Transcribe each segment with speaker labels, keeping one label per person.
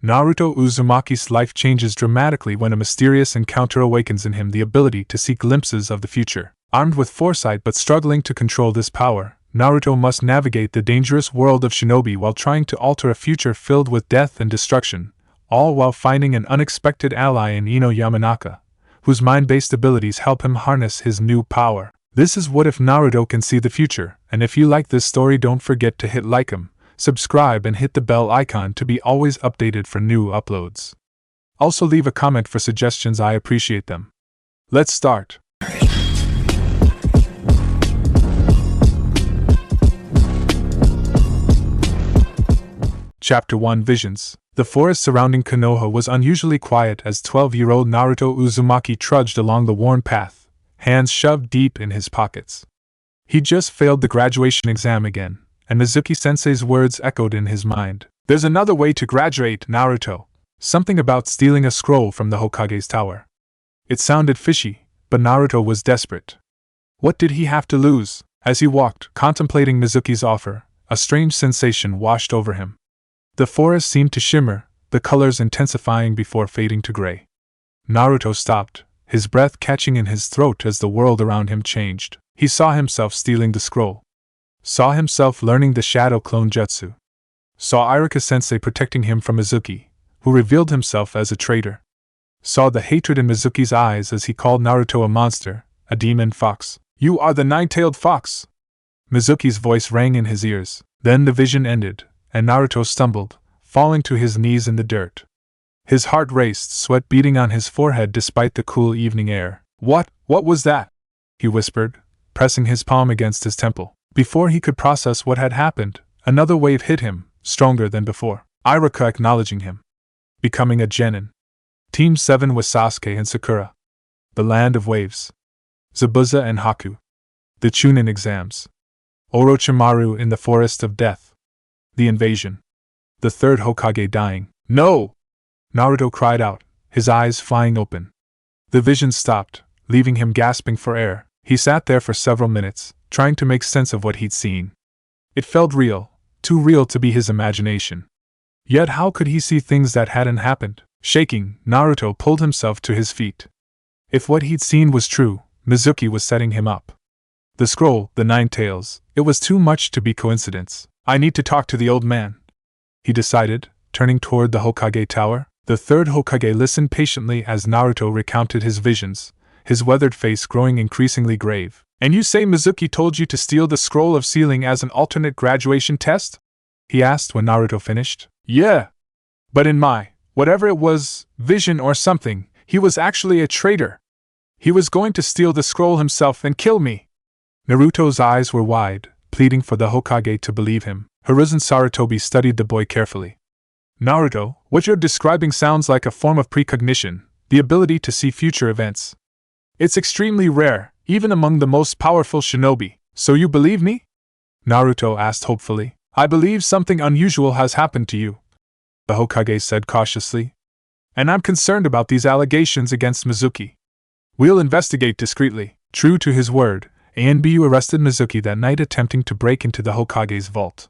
Speaker 1: Naruto Uzumaki's life changes dramatically when a mysterious encounter awakens in him the ability to see glimpses of the future. Armed with foresight but struggling to control this power, Naruto must navigate the dangerous world of shinobi while trying to alter a future filled with death and destruction, all while finding an unexpected ally in Ino Yamanaka, whose mind-based abilities help him harness his new power. This is What If Naruto Can See the Future, and if you like this story, don't forget to hit like, subscribe and hit the bell icon to be always updated for new uploads. Also leave a comment for suggestions, I appreciate them. Let's start. Chapter 1 Visions. The forest surrounding Konoha was unusually quiet as 12-year-old Naruto Uzumaki trudged along the worn path, hands shoved deep in his pockets. He just failed the graduation exam again, and Mizuki-sensei's words echoed in his mind. There's another way to graduate, Naruto. Something about stealing a scroll from the Hokage's tower. It sounded fishy, but Naruto was desperate. What did he have to lose? As he walked, contemplating Mizuki's offer, a strange sensation washed over him. The forest seemed to shimmer, the colors intensifying before fading to gray. Naruto stopped, his breath catching in his throat as the world around him changed. He saw himself stealing the scroll. Saw himself learning the shadow clone jutsu. Saw Iruka-sensei protecting him from Mizuki, who revealed himself as a traitor. Saw the hatred in Mizuki's eyes as he called Naruto a monster, a demon fox. You are the nine-tailed fox! Mizuki's voice rang in his ears. Then the vision ended, and Naruto stumbled, falling to his knees in the dirt. His heart raced, sweat beading on his forehead despite the cool evening air. What was that? He whispered, pressing his palm against his temple. Before he could process what had happened, another wave hit him, stronger than before. Iruka acknowledging him. Becoming a genin. Team 7 with Sasuke and Sakura. The land of waves. Zabuza and Haku. The Chunin exams. Orochimaru in the forest of death. The invasion. The third Hokage dying. No! Naruto cried out, his eyes flying open. The vision stopped, leaving him gasping for air. He sat there for several minutes, trying to make sense of what he'd seen. It felt real, too real to be his imagination. Yet how could he see things that hadn't happened? Shaking, Naruto pulled himself to his feet. If what he'd seen was true, Mizuki was setting him up. The scroll, the nine tails, it was too much to be coincidence. I need to talk to the old man, he decided, turning toward the Hokage tower. The third Hokage listened patiently as Naruto recounted his visions, his weathered face growing increasingly grave. And you say Mizuki told you to steal the scroll of sealing as an alternate graduation test? He asked when Naruto finished. Yeah. But in my, whatever it was, vision or something, he was actually a traitor. He was going to steal the scroll himself and kill me. Naruto's eyes were wide, pleading for the Hokage to believe him. Hiruzen Sarutobi studied the boy carefully. Naruto, what you're describing sounds like a form of precognition, the ability to see future events. It's extremely rare, even among the most powerful shinobi. So you believe me? Naruto asked hopefully. I believe something unusual has happened to you, the Hokage said cautiously. And I'm concerned about these allegations against Mizuki. We'll investigate discreetly. True to his word, Anbu arrested Mizuki that night attempting to break into the Hokage's vault.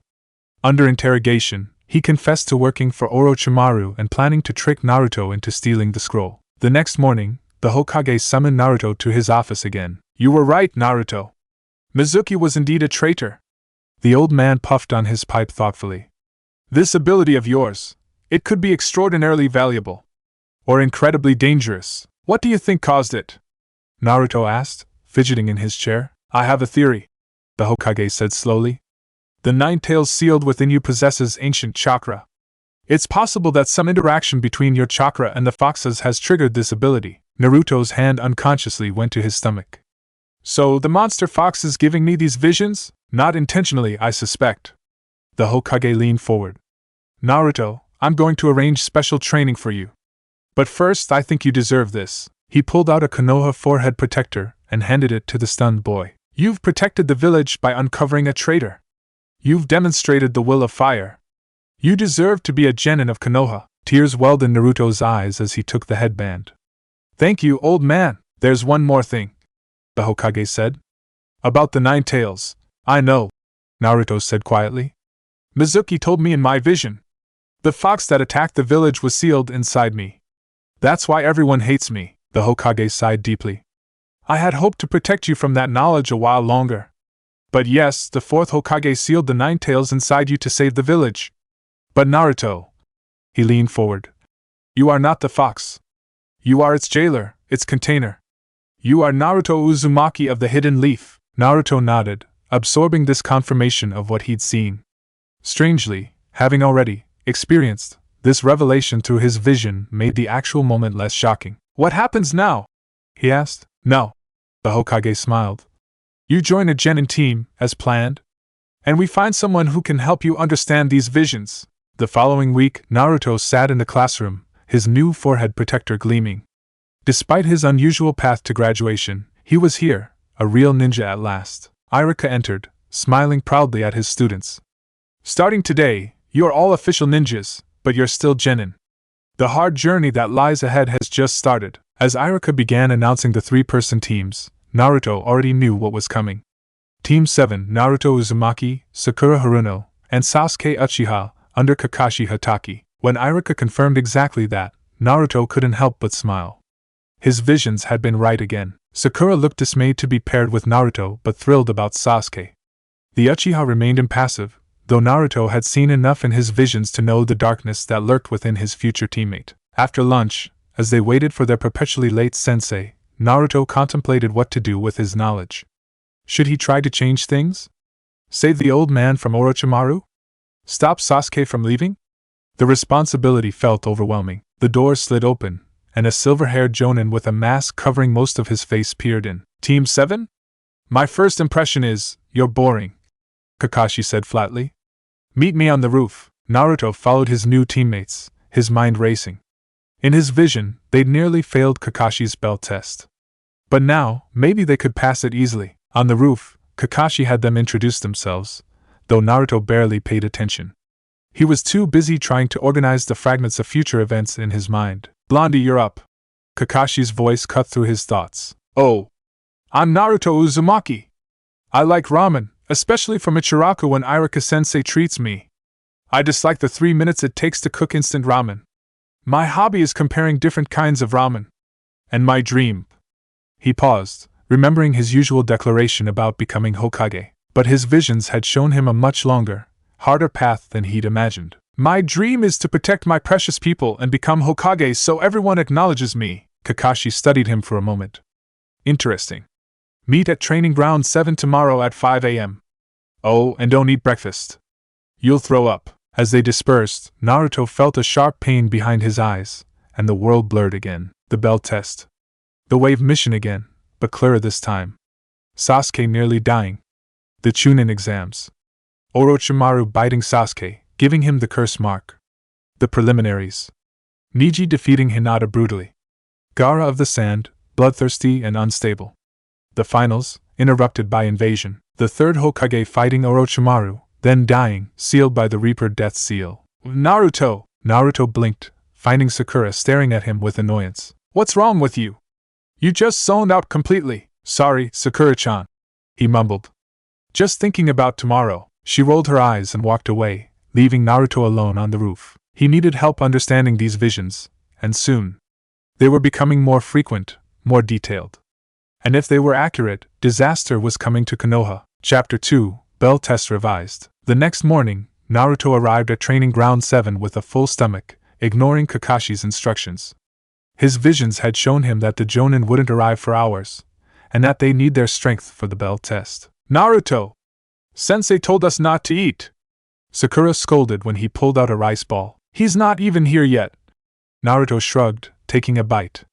Speaker 1: Under interrogation, he confessed to working for Orochimaru and planning to trick Naruto into stealing the scroll. The next morning, the Hokage summoned Naruto to his office again. You were right, Naruto. Mizuki was indeed a traitor. The old man puffed on his pipe thoughtfully. This ability of yours, it could be extraordinarily valuable. Or incredibly dangerous. What do you think caused it? Naruto asked, fidgeting in his chair. I have a theory, the Hokage said slowly. The nine tails sealed within you possesses ancient chakra. It's possible that some interaction between your chakra and the fox's has triggered this ability. Naruto's hand unconsciously went to his stomach. So the monster fox is giving me these visions? Not intentionally, I suspect. The Hokage leaned forward. Naruto, I'm going to arrange special training for you. But first, I think you deserve this. He pulled out a Konoha forehead protector and handed it to the stunned boy. You've protected the village by uncovering a traitor. You've demonstrated the will of fire. You deserve to be a genin of Konoha. Tears welled in Naruto's eyes as he took the headband. Thank you, old man. There's one more thing, the Hokage said. About the nine tails. I know, Naruto said quietly. Mizuki told me in my vision. The fox that attacked the village was sealed inside me. That's why everyone hates me, the Hokage sighed deeply. I had hoped to protect you from that knowledge a while longer. But yes, the fourth Hokage sealed the nine tails inside you to save the village. But Naruto. He leaned forward. You are not the fox. You are its jailer, its container. You are Naruto Uzumaki of the Hidden Leaf. Naruto nodded, absorbing this confirmation of what he'd seen. Strangely, having already experienced this revelation through his vision made the actual moment less shocking. What happens now? He asked. No. The Hokage smiled. You join a genin team, as planned. And we find someone who can help you understand these visions. The following week, Naruto sat in the classroom, his new forehead protector gleaming. Despite his unusual path to graduation, he was here, a real ninja at last. Iruka entered, smiling proudly at his students. Starting today, you are all official ninjas, but you're still genin. The hard journey that lies ahead has just started. As Iruka began announcing the three-person teams, Naruto already knew what was coming. Team 7, Naruto Uzumaki, Sakura Haruno, and Sasuke Uchiha, under Kakashi Hatake. When Iruka confirmed exactly that, Naruto couldn't help but smile. His visions had been right again. Sakura looked dismayed to be paired with Naruto but thrilled about Sasuke. The Uchiha remained impassive, though Naruto had seen enough in his visions to know the darkness that lurked within his future teammate. After lunch, as they waited for their perpetually late sensei, Naruto contemplated what to do with his knowledge. Should he try to change things? Save the old man from Orochimaru? Stop Sasuke from leaving? The responsibility felt overwhelming. The door slid open, and a silver-haired jonin with a mask covering most of his face peered in. Team 7? My first impression is, you're boring, Kakashi said flatly. Meet me on the roof. Naruto followed his new teammates, his mind racing. In his vision, they'd nearly failed Kakashi's bell test. But now, maybe they could pass it easily. On the roof, Kakashi had them introduce themselves, though Naruto barely paid attention. He was too busy trying to organize the fragments of future events in his mind. Blondie, you're up. Kakashi's voice cut through his thoughts. Oh. I'm Naruto Uzumaki. I like ramen, especially from Ichiraku when Iruka-sensei treats me. I dislike the 3 minutes it takes to cook instant ramen. My hobby is comparing different kinds of ramen. And my dream. He paused, remembering his usual declaration about becoming Hokage, but his visions had shown him a much longer, harder path than he'd imagined. My dream is to protect my precious people and become Hokage so everyone acknowledges me. Kakashi studied him for a moment. Interesting. Meet at Training Ground 7 tomorrow at 5 a.m. Oh, and don't eat breakfast. You'll throw up. As they dispersed, Naruto felt a sharp pain behind his eyes, and the world blurred again. The bell test. The wave mission again, but clearer this time. Sasuke nearly dying. The Chunin exams. Orochimaru biting Sasuke, giving him the curse mark. The preliminaries. Neji defeating Hinata brutally. Gaara of the Sand, bloodthirsty and unstable. The finals, interrupted by invasion. The third Hokage fighting Orochimaru, then dying, sealed by the Reaper Death Seal. Naruto! Naruto blinked, finding Sakura staring at him with annoyance. What's wrong with you? You just zoned out completely. Sorry, Sakura-chan. He mumbled. Just thinking about tomorrow. She rolled her eyes and walked away, leaving Naruto alone on the roof. He needed help understanding these visions, and soon. They were becoming more frequent, more detailed. And if they were accurate, disaster was coming to Konoha. Chapter 2, Bell Test Revised. The next morning, Naruto arrived at Training Ground 7 with a full stomach, ignoring Kakashi's instructions. His visions had shown him that the Jonin wouldn't arrive for hours, and that they need their strength for the bell test. Naruto! Sensei told us not to eat! Sakura scolded when he pulled out a rice ball. He's not even here yet. Naruto shrugged, taking a bite.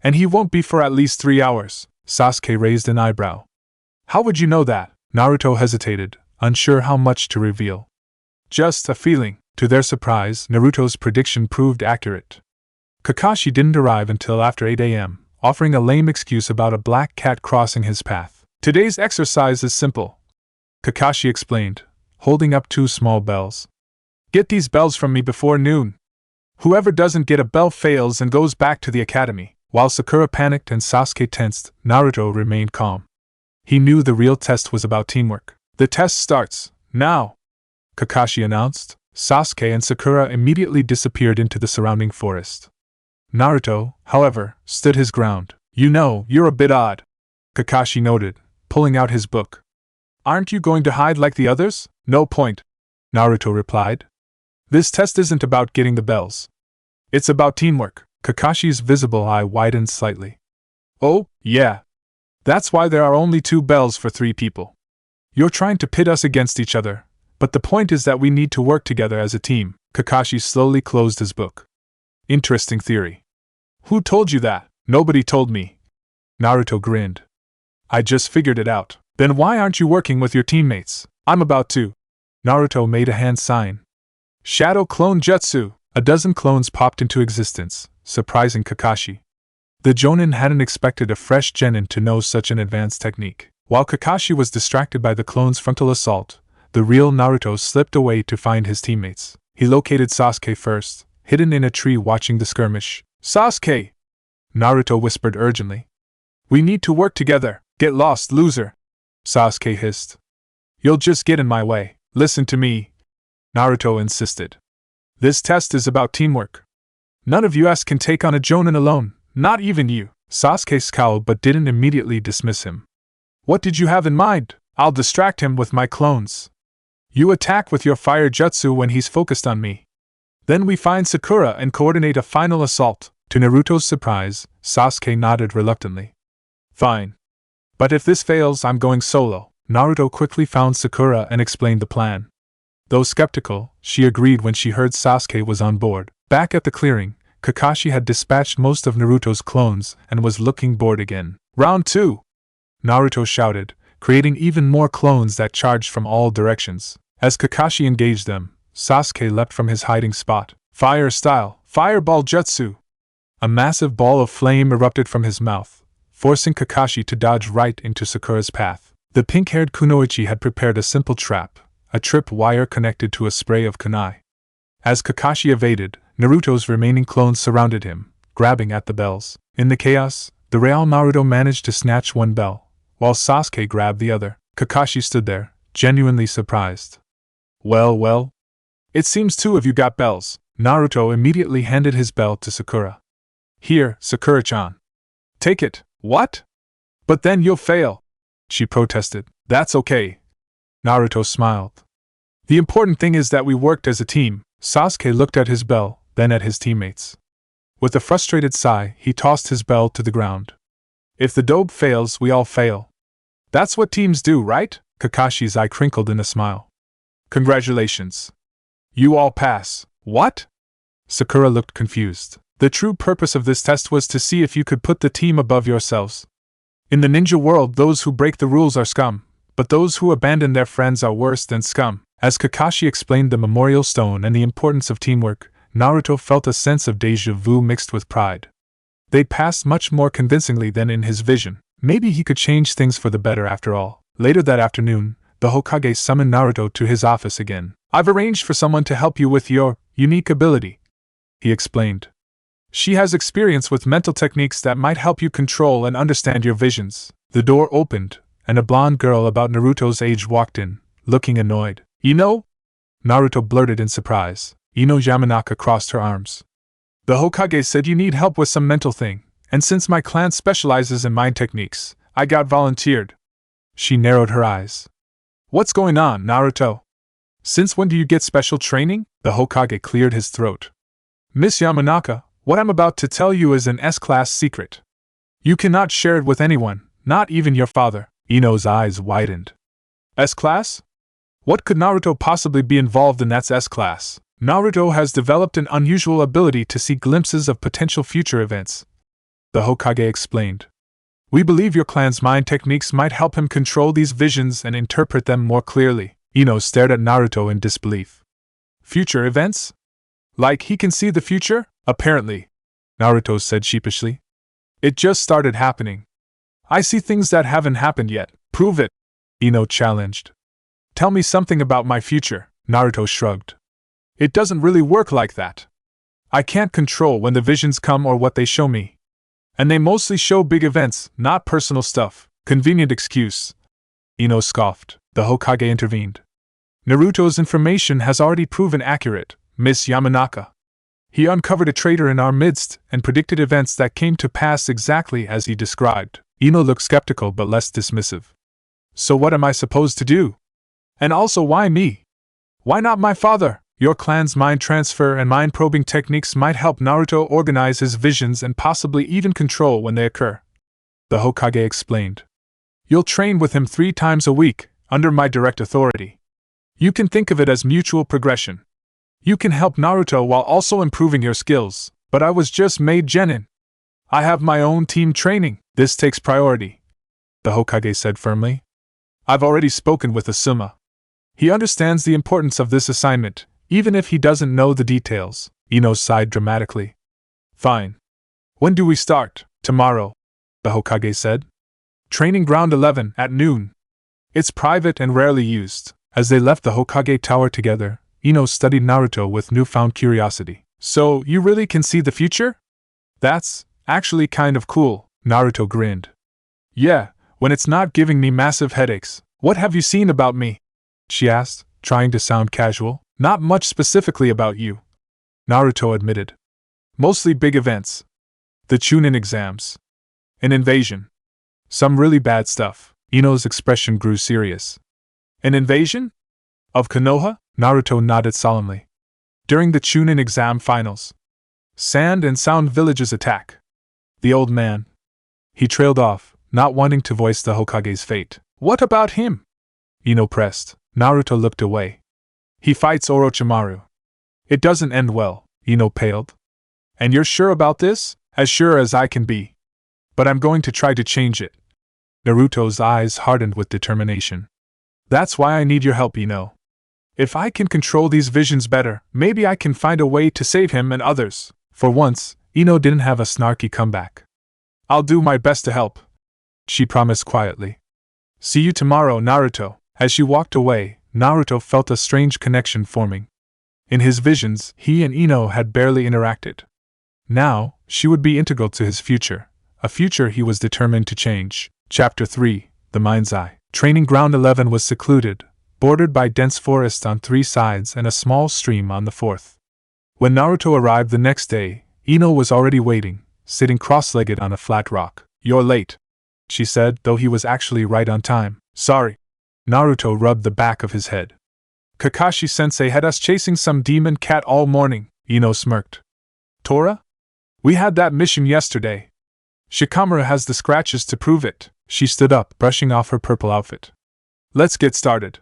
Speaker 1: And he won't be for at least 3 hours. Sasuke raised an eyebrow. How would you know that? Naruto hesitated, unsure how much to reveal. Just a feeling. To their surprise, Naruto's prediction proved accurate. Kakashi didn't arrive until after 8 a.m., offering a lame excuse about a black cat crossing his path. Today's exercise is simple, Kakashi explained, holding up 2 small bells. Get these bells from me before noon. Whoever doesn't get a bell fails and goes back to the academy. While Sakura panicked and Sasuke tensed, Naruto remained calm. He knew the real test was about teamwork. The test starts now, Kakashi announced. Sasuke and Sakura immediately disappeared into the surrounding forest. Naruto, however, stood his ground. "You know, you're a bit odd," Kakashi noted, pulling out his book. "Aren't you going to hide like the others?" "No point," Naruto replied. "This test isn't about getting the bells. It's about teamwork." Kakashi's visible eye widened slightly. "Oh, yeah. That's why there are only 2 bells for 3 people. You're trying to pit us against each other, but the point is that we need to work together as a team." Kakashi slowly closed his book. "Interesting theory. Who told you that?" "Nobody told me." Naruto grinned. "I just figured it out." "Then why aren't you working with your teammates?" "I'm about to." Naruto made a hand sign. "Shadow Clone Jutsu!" A dozen clones popped into existence, surprising Kakashi. The Jonin hadn't expected a fresh genin to know such an advanced technique. While Kakashi was distracted by the clones' frontal assault, the real Naruto slipped away to find his teammates. He located Sasuke first, hidden in a tree watching the skirmish. "Sasuke!" Naruto whispered urgently. "We need to work together." "Get lost, loser!" Sasuke hissed. "You'll just get in my way." "Listen to me," Naruto insisted. "This test is about teamwork. None of us can take on a Jonin alone, not even you." Sasuke scowled but didn't immediately dismiss him. "What did you have in mind?" "I'll distract him with my clones. You attack with your fire jutsu when he's focused on me. Then we find Sakura and coordinate a final assault." To Naruto's surprise, Sasuke nodded reluctantly. "Fine. But if this fails, I'm going solo." Naruto quickly found Sakura and explained the plan. Though skeptical, she agreed when she heard Sasuke was on board. Back at the clearing, Kakashi had dispatched most of Naruto's clones and was looking bored again. "Round 2!" Naruto shouted, creating even more clones that charged from all directions. As Kakashi engaged them, Sasuke leapt from his hiding spot. "Fire style, fireball jutsu!" A massive ball of flame erupted from his mouth, forcing Kakashi to dodge right into Sakura's path. The pink-haired kunoichi had prepared a simple trap, a trip wire connected to a spray of kunai. As Kakashi evaded, Naruto's remaining clones surrounded him, grabbing at the bells. In the chaos, the real Naruto managed to snatch one bell, while Sasuke grabbed the other. Kakashi stood there, genuinely surprised. Well, it seems 2 of you got bells." Naruto immediately handed his bell to Sakura. "Here, Sakura-chan. Take it." "What? But then you'll fail," she protested. "That's okay." Naruto smiled. "The important thing is that we worked as a team." Sasuke looked at his bell, then at his teammates. With a frustrated sigh, he tossed his bell to the ground. "If the dobe fails, we all fail. That's what teams do, right?" Kakashi's eye crinkled in a smile. "Congratulations. You all pass." "What?" Sakura looked confused. "The true purpose of this test was to see if you could put the team above yourselves. In the ninja world, those who break the rules are scum, but those who abandon their friends are worse than scum." As Kakashi explained the memorial stone and the importance of teamwork, Naruto felt a sense of déjà vu mixed with pride. They passed much more convincingly than in his vision. Maybe he could change things for the better after all. Later that afternoon, the Hokage summoned Naruto to his office again. "I've arranged for someone to help you with your unique ability," he explained. "She has experience with mental techniques that might help you control and understand your visions." The door opened, and a blonde girl about Naruto's age walked in, looking annoyed. "Ino?" Naruto blurted in surprise. Ino Yamanaka crossed her arms. "The Hokage said you need help with some mental thing, and since my clan specializes in mind techniques, I got volunteered." She narrowed her eyes. "What's going on, Naruto? Since when do you get special training?" The Hokage cleared his throat. "Miss Yamanaka, what I'm about to tell you is an S-class secret. You cannot share it with anyone, not even your father." Ino's eyes widened. "S-class? What could Naruto possibly be involved in that's S-class?" "Naruto has developed an unusual ability to see glimpses of potential future events," the Hokage explained. "We believe your clan's mind techniques might help him control these visions and interpret them more clearly." Ino stared at Naruto in disbelief. "Future events? Like he can see the future?" "Apparently," Naruto said sheepishly. "It just started happening. I see things that haven't happened yet." "Prove it," Ino challenged. "Tell me something about my future." Naruto shrugged. "It doesn't really work like that. I can't control when the visions come or what they show me. And they mostly show big events, not personal stuff." "Convenient excuse," Ino scoffed. The Hokage intervened. Naruto's information has already proven accurate, Miss Yamanaka. He uncovered a traitor in our midst and predicted events that came to pass exactly as he described. Ino looked skeptical but less dismissive. So what am I supposed to do? And also why me? Why not my father? Your clan's mind transfer and mind probing techniques might help Naruto organize his visions and possibly even control when they occur. The Hokage explained. You'll train with him 3 times a week, under my direct authority. You can think of it as mutual progression. You can help Naruto while also improving your skills, but I was just made genin. I have my own team training. This takes priority, the Hokage said firmly. I've already spoken with Asuma. He understands the importance of this assignment, even if he doesn't know the details. Ino sighed dramatically. Fine. When do we start? Tomorrow, the Hokage said. Training Ground 11 at noon. It's private and rarely used. As they left the Hokage tower together, Ino studied Naruto with newfound curiosity. So, you really can see the future? That's actually kind of cool, Naruto grinned. Yeah, when it's not giving me massive headaches. What have you seen about me? She asked, trying to sound casual. Not much specifically about you, Naruto admitted. Mostly big events. The Chunin exams. An invasion. Some really bad stuff. Ino's expression grew serious. An invasion? Of Konoha? Naruto nodded solemnly. During the Chunin exam finals. Sand and Sound Villages attack. The old man. He trailed off, not wanting to voice the Hokage's fate. What about him? Ino pressed. Naruto looked away. He fights Orochimaru. It doesn't end well, Ino paled. And you're sure about this? As sure as I can be. But I'm going to try to change it. Naruto's eyes hardened with determination. That's why I need your help, Ino. If I can control these visions better, maybe I can find a way to save him and others. For once, Ino didn't have a snarky comeback. I'll do my best to help, she promised quietly. See you tomorrow, Naruto. As she walked away, Naruto felt a strange connection forming. In his visions, he and Ino had barely interacted. Now, she would be integral to his future, a future he was determined to change. Chapter 3, The Mind's Eye. Training Ground 11 was secluded, bordered by dense forest on 3 sides and a small stream on the 4th. When Naruto arrived the next day, Ino was already waiting, sitting cross-legged on a flat rock. You're late, she said, though he was actually right on time. Sorry. Naruto rubbed the back of his head. Kakashi-sensei had us chasing some demon cat all morning, Ino smirked. Tora? We had that mission yesterday. Shikamaru has the scratches to prove it. She stood up, brushing off her purple outfit. Let's get started.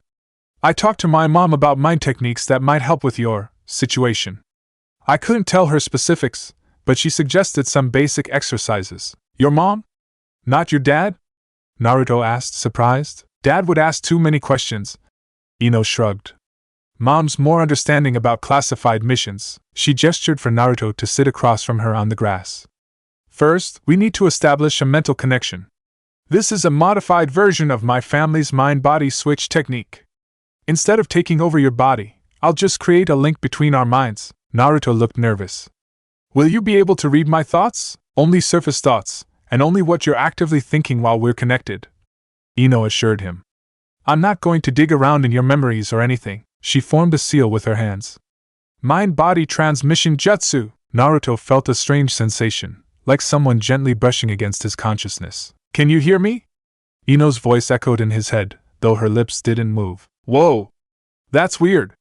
Speaker 1: I talked to my mom about mind techniques that might help with your situation. I couldn't tell her specifics, but she suggested some basic exercises. Your mom? Not your dad? Naruto asked, surprised. Dad would ask too many questions. Ino shrugged. Mom's more understanding about classified missions. She gestured for Naruto to sit across from her on the grass. First, we need to establish a mental connection. This is a modified version of my family's mind-body switch technique. Instead of taking over your body, I'll just create a link between our minds. Naruto looked nervous. Will you be able to read my thoughts? Only surface thoughts, and only what you're actively thinking while we're connected, Ino assured him. I'm not going to dig around in your memories or anything. She formed a seal with her hands. Mind-body transmission jutsu. Naruto felt a strange sensation, like someone gently brushing against his consciousness. Can you hear me? Ino's voice echoed in his head, though her lips didn't move. Whoa! That's weird!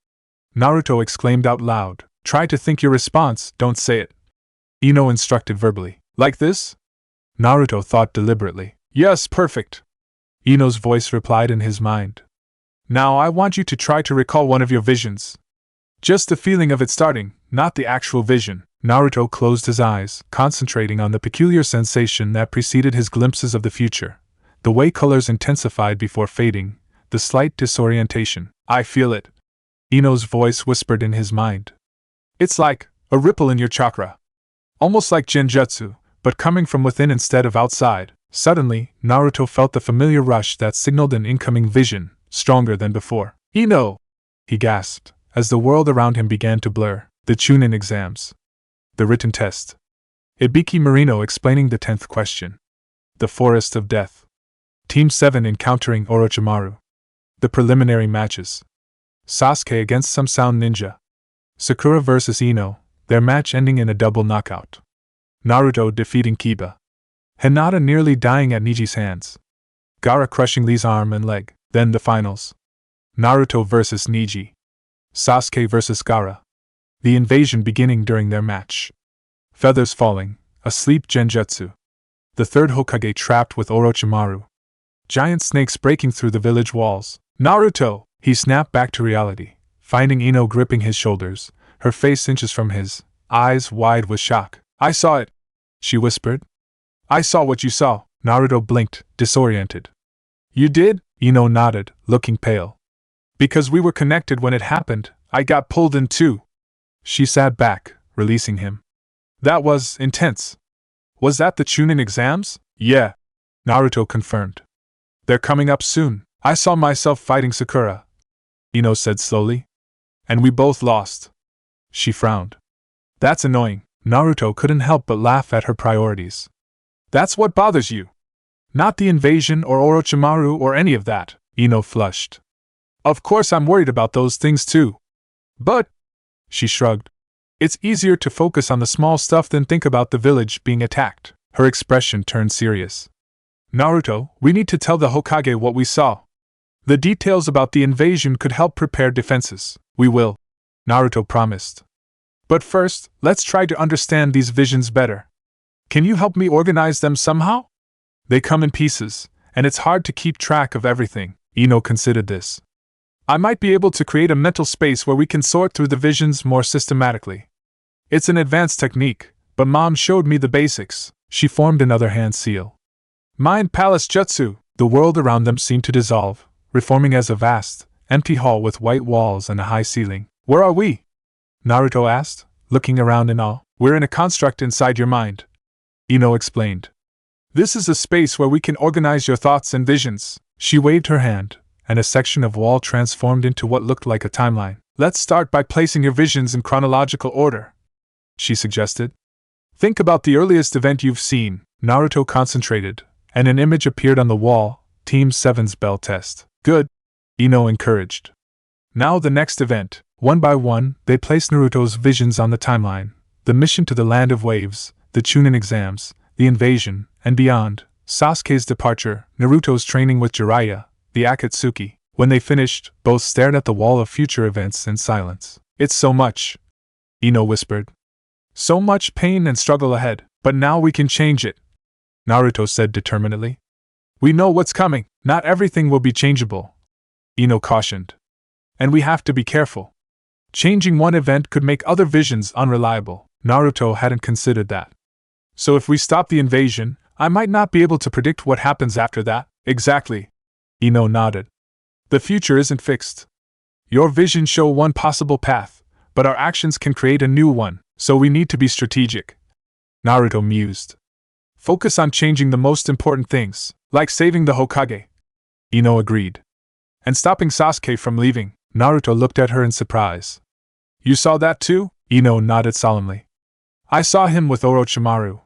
Speaker 1: Naruto exclaimed out loud. Try to think your response, don't say it. Ino instructed verbally. Like this? Naruto thought deliberately. Yes, perfect. Ino's voice replied in his mind. Now I want you to try to recall one of your visions. Just the feeling of it starting, not the actual vision. Naruto closed his eyes, concentrating on the peculiar sensation that preceded his glimpses of the future. The way colors intensified before fading, the slight disorientation. I feel it. Ino's voice whispered in his mind. It's like a ripple in your chakra. Almost like genjutsu, but coming from within instead of outside. Suddenly, Naruto felt the familiar rush that signaled an incoming vision, stronger than before. Ino! He gasped, as the world around him began to blur. The Chunin exams. The written test. Ibiki Marino explaining the 10th question. The Forest of Death. Team 7 encountering Orochimaru. The preliminary matches. Sasuke against some sound ninja. Sakura vs Ino, their match ending in a double knockout. Naruto defeating Kiba. Hinata nearly dying at Niji's hands. Gaara crushing Lee's arm and leg. Then the finals. Naruto vs Niji. Sasuke vs Gaara. The invasion beginning during their match. Feathers falling, a sleep genjutsu. The third Hokage trapped with Orochimaru. Giant snakes breaking through the village walls. Naruto! He snapped back to reality, finding Ino gripping his shoulders, her face inches from his, eyes wide with shock. I saw it, she whispered. I saw what you saw. Naruto blinked, disoriented. You did? Ino nodded, looking pale. Because we were connected when it happened, I got pulled in too. She sat back, releasing him. That was intense. Was that the Chunin exams? Yeah. Naruto confirmed. They're coming up soon. I saw myself fighting Sakura, Ino said slowly. And we both lost. She frowned. That's annoying. Naruto couldn't help but laugh at her priorities. That's what bothers you. Not the invasion or Orochimaru or any of that, Ino flushed. Of course I'm worried about those things too. But, she shrugged, it's easier to focus on the small stuff than think about the village being attacked. Her expression turned serious. Naruto, we need to tell the Hokage what we saw. The details about the invasion could help prepare defenses. We will, Naruto promised. But first, let's try to understand these visions better. Can you help me organize them somehow? They come in pieces, and it's hard to keep track of everything. Ino considered this. I might be able to create a mental space where we can sort through the visions more systematically. It's an advanced technique, but Mom showed me the basics. She formed another hand seal. Mind Palace Jutsu. The world around them seemed to dissolve, reforming as a vast, empty hall with white walls and a high ceiling. Where are we? Naruto asked, looking around in awe. We're in a construct inside your mind, Ino explained. This is a space where we can organize your thoughts and visions. She waved her hand, and a section of wall transformed into what looked like a timeline. Let's start by placing your visions in chronological order, she suggested. Think about the earliest event you've seen. Naruto concentrated, and an image appeared on the wall. Team 7's bell test. Good, Ino encouraged. Now the next event. One by one, they placed Naruto's visions on the timeline. The mission to the Land of Waves, the Chunin exams, the invasion, and beyond. Sasuke's departure, Naruto's training with Jiraiya, the Akatsuki. When they finished, both stared at the wall of future events in silence. It's so much, Ino whispered. So much pain and struggle ahead, but now we can change it, Naruto said determinedly. We know what's coming. Not everything will be changeable, Ino cautioned. And we have to be careful. Changing one event could make other visions unreliable. Naruto hadn't considered that. So if we stop the invasion, I might not be able to predict what happens after that. Exactly, Ino nodded. The future isn't fixed. Your visions show one possible path, but our actions can create a new one, so we need to be strategic. Naruto mused. Focus on changing the most important things, like saving the Hokage. Ino agreed. And stopping Sasuke from leaving. Naruto looked at her in surprise. You saw that too? Ino nodded solemnly. I saw him with Orochimaru.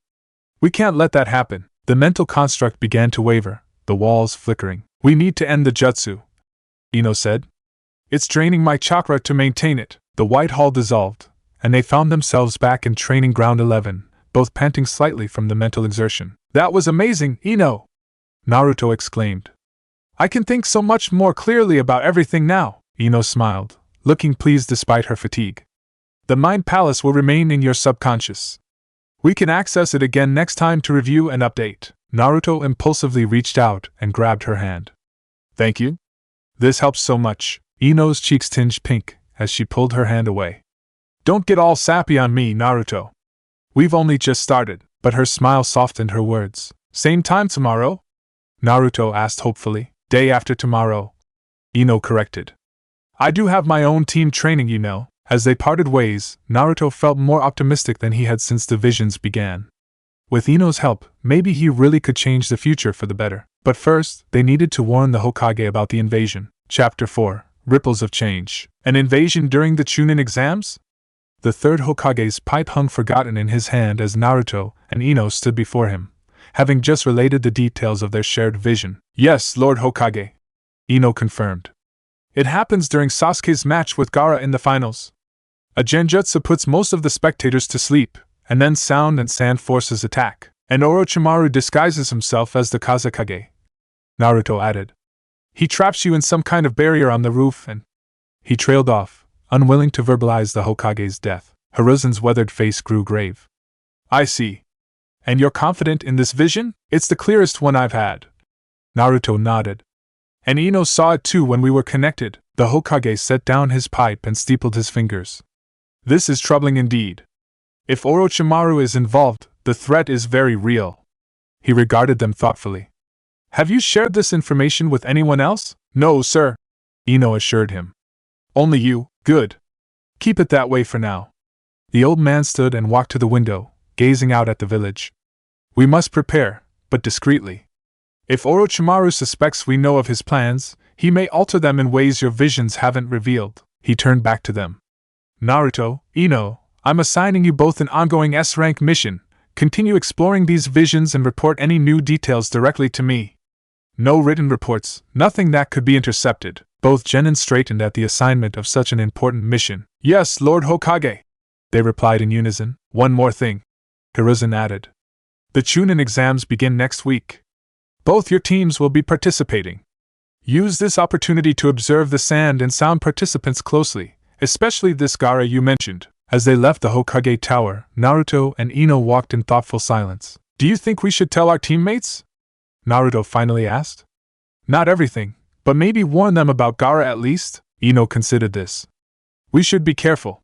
Speaker 1: We can't let that happen. The mental construct began to waver, the walls flickering. We need to end the jutsu, Ino said. It's draining my chakra to maintain it. The white hall dissolved, and they found themselves back in training ground 11, both panting slightly from the mental exertion. That was amazing, Ino! Naruto exclaimed. I can think so much more clearly about everything now. Ino smiled, looking pleased despite her fatigue. The Mind Palace will remain in your subconscious. We can access it again next time to review and update. Naruto impulsively reached out and grabbed her hand. Thank you. This helps so much. Ino's cheeks tinged pink as she pulled her hand away. Don't get all sappy on me, Naruto. We've only just started. But her smile softened her words. Same time tomorrow? Naruto asked hopefully. Day after tomorrow, Ino corrected. I do have my own team training, you know. As they parted ways, Naruto felt more optimistic than he had since the visions began. With Ino's help, maybe he really could change the future for the better. But first, they needed to warn the Hokage about the invasion. Chapter 4. Ripples of Change. An invasion during the Chunin exams? The third Hokage's pipe hung forgotten in his hand as Naruto and Ino stood before him, having just related the details of their shared vision. Yes, Lord Hokage, Ino confirmed. It happens during Sasuke's match with Gaara in the finals. A genjutsu puts most of the spectators to sleep, and then sound and sand forces attack, and Orochimaru disguises himself as the Kazekage. Naruto added. He traps you in some kind of barrier on the roof and... He trailed off, unwilling to verbalize the Hokage's death. Hiruzen's weathered face grew grave. I see. And you're confident in this vision? It's the clearest one I've had. Naruto nodded. And Ino saw it too when we were connected. The Hokage set down his pipe and steepled his fingers. This is troubling indeed. If Orochimaru is involved, the threat is very real. He regarded them thoughtfully. Have you shared this information with anyone else? No, sir, Ino assured him. Only you, good. Keep it that way for now. The old man stood and walked to the window, gazing out at the village. We must prepare, but discreetly. If Orochimaru suspects we know of his plans, he may alter them in ways your visions haven't revealed. He turned back to them. Naruto, Ino, I'm assigning you both an ongoing S-rank mission. Continue exploring these visions and report any new details directly to me. No written reports, nothing that could be intercepted. Both genin straightened at the assignment of such an important mission. Yes, Lord Hokage, they replied in unison. One more thing, Hiruzen added. The Chunin exams begin next week. Both your teams will be participating. Use this opportunity to observe the sand and sound participants closely, especially this Gaara you mentioned. As they left the Hokage Tower, Naruto and Ino walked in thoughtful silence. Do you think we should tell our teammates? Naruto finally asked. Not everything, but maybe warn them about Gaara at least. Ino considered this. We should be careful.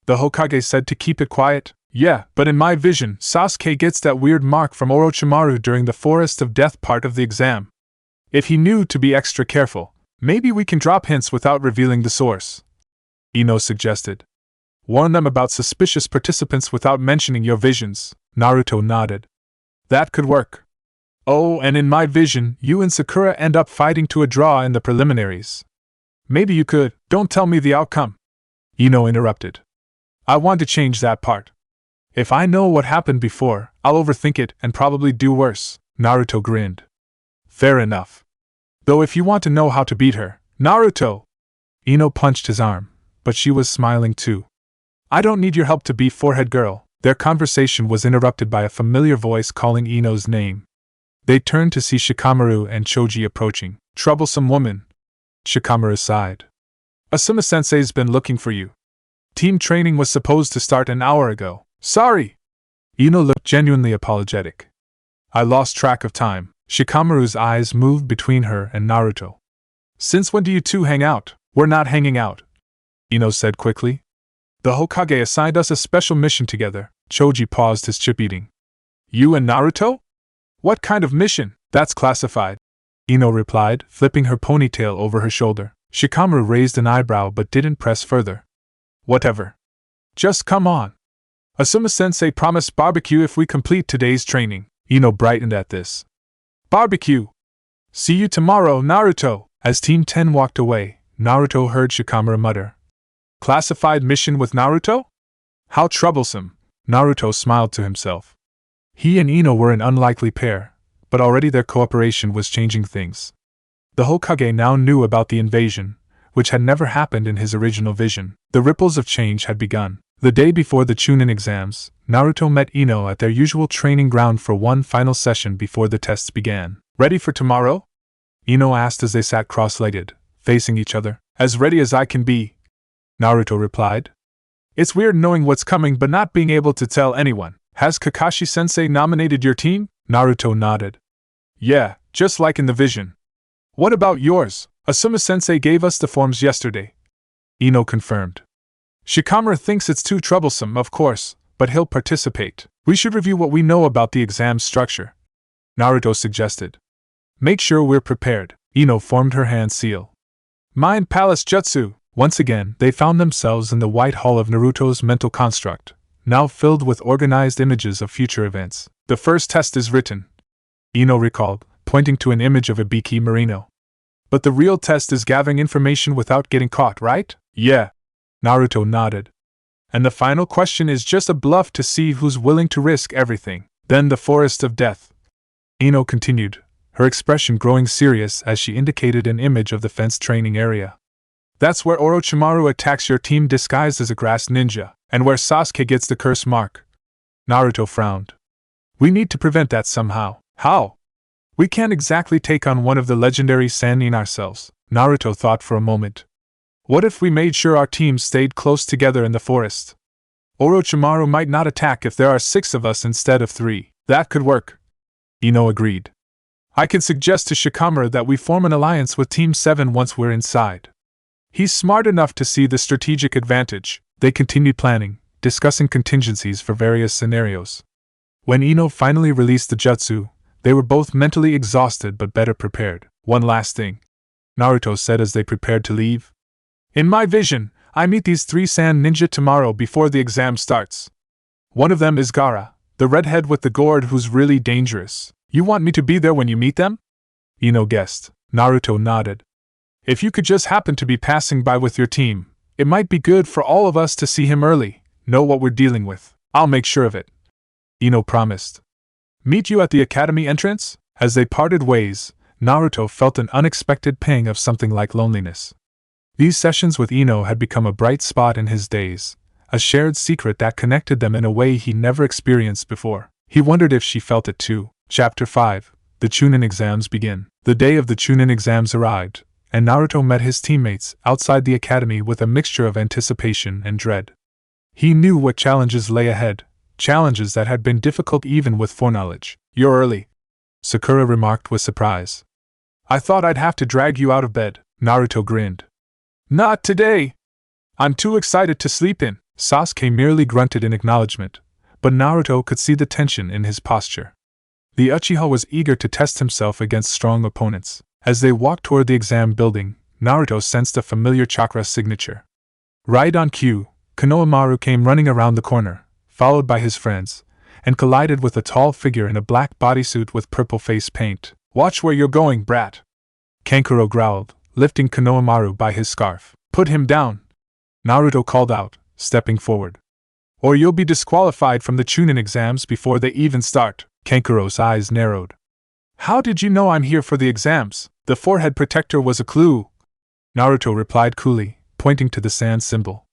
Speaker 1: The Hokage said to keep it quiet. Yeah, but in my vision, Sasuke gets that weird mark from Orochimaru during the Forest of Death part of the exam. If he knew to be extra careful, maybe we can drop hints without revealing the source. Ino suggested. Warn them about suspicious participants without mentioning your visions. Naruto nodded. That could work. Oh, and in my vision, you and Sakura end up fighting to a draw in the preliminaries. Maybe you could. Don't tell me the outcome. Ino interrupted. I want to change that part. If I know what happened before, I'll overthink it and probably do worse. Naruto grinned. Fair enough. Though if you want to know how to beat her, Naruto! Ino punched his arm, but she was smiling too. I don't need your help to beat Forehead Girl. Their conversation was interrupted by a familiar voice calling Ino's name. They turned to see Shikamaru and Choji approaching. Troublesome woman. Shikamaru sighed. Asuma-sensei's been looking for you. Team training was supposed to start an hour ago. Sorry! Ino looked genuinely apologetic. I lost track of time. Shikamaru's eyes moved between her and Naruto. Since when do you two hang out? We're not hanging out, Ino said quickly. The Hokage assigned us a special mission together. Choji paused his chip eating. You and Naruto? What kind of mission? That's classified, Ino replied, flipping her ponytail over her shoulder. Shikamaru raised an eyebrow but didn't press further. Whatever. Just come on. Asuma-sensei promised barbecue if we complete today's training. Ino brightened at this. Barbecue! See you tomorrow, Naruto! As Team 10 walked away, Naruto heard Shikamaru mutter. Classified mission with Naruto? How troublesome! Naruto smiled to himself. He and Ino were an unlikely pair, but already their cooperation was changing things. The Hokage now knew about the invasion, which had never happened in his original vision. The ripples of change had begun. The day before the Chunin exams, Naruto met Ino at their usual training ground for one final session before the tests began. Ready for tomorrow? Ino asked as they sat cross-legged, facing each other. As ready as I can be, Naruto replied. It's weird knowing what's coming but not being able to tell anyone. Has Kakashi-sensei nominated your team? Naruto nodded. Yeah, just like in the vision. What about yours? Asuma-sensei gave us the forms yesterday. Ino confirmed. Shikamaru thinks it's too troublesome, of course, but he'll participate. We should review what we know about the exam structure, Naruto suggested. Make sure we're prepared. Ino formed her hand seal. Mind Palace Jutsu. Once again, they found themselves in the White Hall of Naruto's mental construct, now filled with organized images of future events. The first test is written, Ino recalled, pointing to an image of a Biki Merino. But the real test is gathering information without getting caught, right? Yeah. Naruto nodded. And the final question is just a bluff to see who's willing to risk everything. Then the Forest of Death. Ino continued, her expression growing serious as she indicated an image of the fenced training area. That's where Orochimaru attacks your team disguised as a grass ninja, and where Sasuke gets the curse mark. Naruto frowned. We need to prevent that somehow. How? We can't exactly take on one of the legendary Sannin ourselves, Naruto thought for a moment. What if we made sure our teams stayed close together in the forest? Orochimaru might not attack if there are 6 of us instead of 3. That could work. Ino agreed. I can suggest to Shikamaru that we form an alliance with Team 7 once we're inside. He's smart enough to see the strategic advantage. They continued planning, discussing contingencies for various scenarios. When Ino finally released the jutsu, they were both mentally exhausted but better prepared. One last thing, Naruto said as they prepared to leave. In my vision, I meet these 3 sand ninja tomorrow before the exam starts. One of them is Gaara, the redhead with the gourd who's really dangerous. You want me to be there when you meet them? Ino guessed. Naruto nodded. If you could just happen to be passing by with your team, it might be good for all of us to see him early, know what we're dealing with. I'll make sure of it. Ino promised. Meet you at the academy entrance? As they parted ways, Naruto felt an unexpected pang of something like loneliness. These sessions with Ino had become a bright spot in his days, a shared secret that connected them in a way he never experienced before. He wondered if she felt it too. Chapter 5. The Chunin exams begin. The day of the Chunin exams arrived, and Naruto met his teammates outside the academy with a mixture of anticipation and dread. He knew what challenges lay ahead, challenges that had been difficult even with foreknowledge. You're early, Sakura remarked with surprise. I thought I'd have to drag you out of bed, Naruto grinned. Not today! I'm too excited to sleep in, Sasuke merely grunted in acknowledgement, but Naruto could see the tension in his posture. The Uchiha was eager to test himself against strong opponents. As they walked toward the exam building, Naruto sensed a familiar chakra signature. Right on cue, Konohamaru came running around the corner, followed by his friends, and collided with a tall figure in a black bodysuit with purple face paint. Watch where you're going, brat! Kankuro growled, lifting Konohamaru by his scarf. Put him down! Naruto called out, stepping forward. Or you'll be disqualified from the Chunin exams before they even start. Kankuro's eyes narrowed. How did you know I'm here for the exams? The forehead protector was a clue. Naruto replied coolly, pointing to the sand symbol.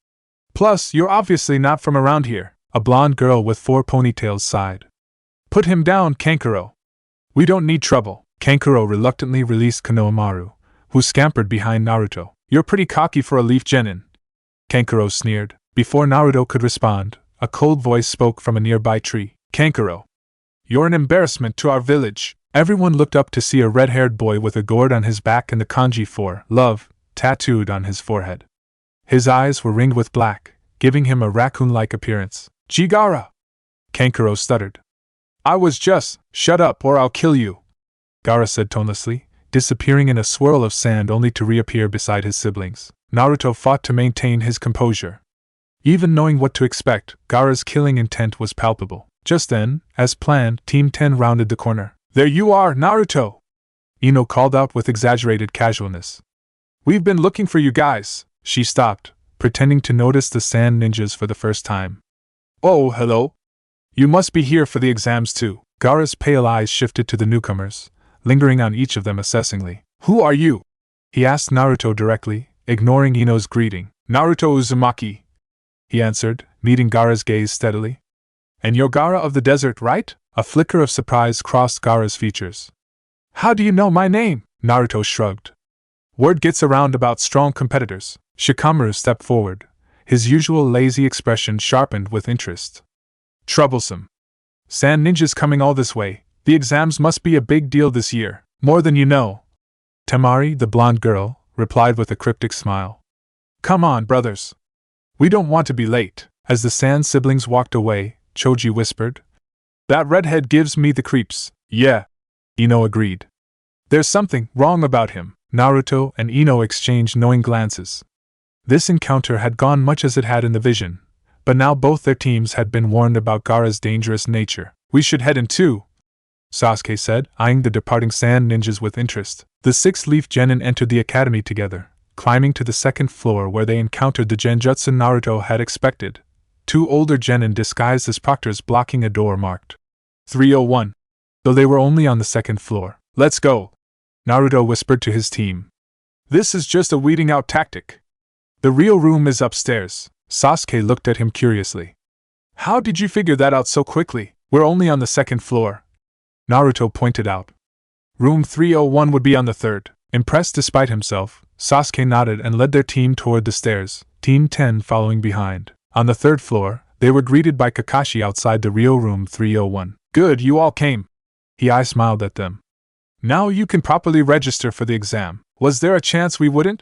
Speaker 1: Plus, you're obviously not from around here, a blonde girl with 4 ponytails sighed. Put him down, Kankuro. We don't need trouble. Kankuro reluctantly released Konohamaru, who scampered behind Naruto. You're pretty cocky for a leaf genin. Kankuro sneered. Before Naruto could respond, a cold voice spoke from a nearby tree. Kankuro. You're an embarrassment to our village. Everyone looked up to see a red-haired boy with a gourd on his back and the kanji for love tattooed on his forehead. His eyes were ringed with black, giving him a raccoon-like appearance. Gaara! Kankuro stuttered. I was just, shut up or I'll kill you, Gaara said tonelessly, disappearing in a swirl of sand only to reappear beside his siblings. Naruto fought to maintain his composure. Even knowing what to expect, Gaara's killing intent was palpable. Just then, as planned, Team 10 rounded the corner. There you are, Naruto! Ino called out with exaggerated casualness. We've been looking for you guys. She stopped, pretending to notice the sand ninjas for the first time. Oh, hello. You must be here for the exams too. Gaara's pale eyes shifted to the newcomers, lingering on each of them assessingly. Who are you? He asked Naruto directly, ignoring Ino's greeting. Naruto Uzumaki, he answered, meeting Gaara's gaze steadily. And you're Gaara of the desert, right? A flicker of surprise crossed Gaara's features. How do you know my name? Naruto shrugged. Word gets around about strong competitors. Shikamaru stepped forward, his usual lazy expression sharpened with interest. Troublesome. Sand ninjas coming all this way. The exams must be a big deal this year. More than you know. Temari, the blonde girl, replied with a cryptic smile. Come on, brothers. We don't want to be late. As the sand siblings walked away, Choji whispered. That redhead gives me the creeps. Yeah. Ino agreed. There's something wrong about him. Naruto and Ino exchanged knowing glances. This encounter had gone much as it had in the vision, but now both their teams had been warned about Gaara's dangerous nature. We should head in too, Sasuke said, eyeing the departing sand ninjas with interest. The 6-leaf genin entered the academy together, climbing to the 2nd floor where they encountered the genjutsu Naruto had expected. 2 older genin disguised as proctors blocking a door marked 301, though they were only on the 2nd floor. Let's go, Naruto whispered to his team. This is just a weeding out tactic. The real room is upstairs. Sasuke looked at him curiously. How did you figure that out so quickly? We're only on the second floor. Naruto pointed out. Room 301 would be on the third. Impressed despite himself, Sasuke nodded and led their team toward the stairs, Team 10 following behind. On the third floor, they were greeted by Kakashi outside the real room 301. Good, you all came. I smiled at them. Now you can properly register for the exam. Was there a chance we wouldn't?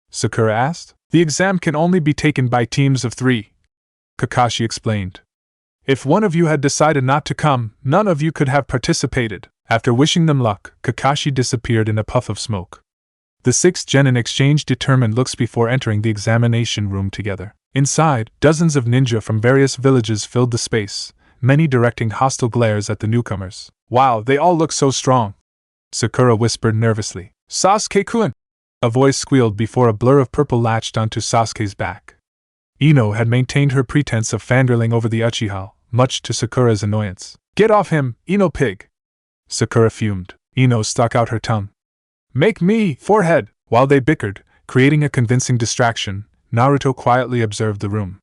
Speaker 1: Sakura asked. The exam can only be taken by teams of 3. Kakashi explained. If one of you had decided not to come, none of you could have participated. After wishing them luck, Kakashi disappeared in a puff of smoke. The 6 genin exchanged determined looks before entering the examination room together. Inside, dozens of ninja from various villages filled the space, many directing hostile glares at the newcomers. Wow, they all look so strong. Sakura whispered nervously. Sasuke-kun! A voice squealed before a blur of purple latched onto Sasuke's back. Ino had maintained her pretense of fangirling over the Uchiha, much to Sakura's annoyance. Get off him, Ino pig! Sakura fumed. Ino stuck out her tongue. Make me, forehead! While they bickered, creating a convincing distraction, Naruto quietly observed the room.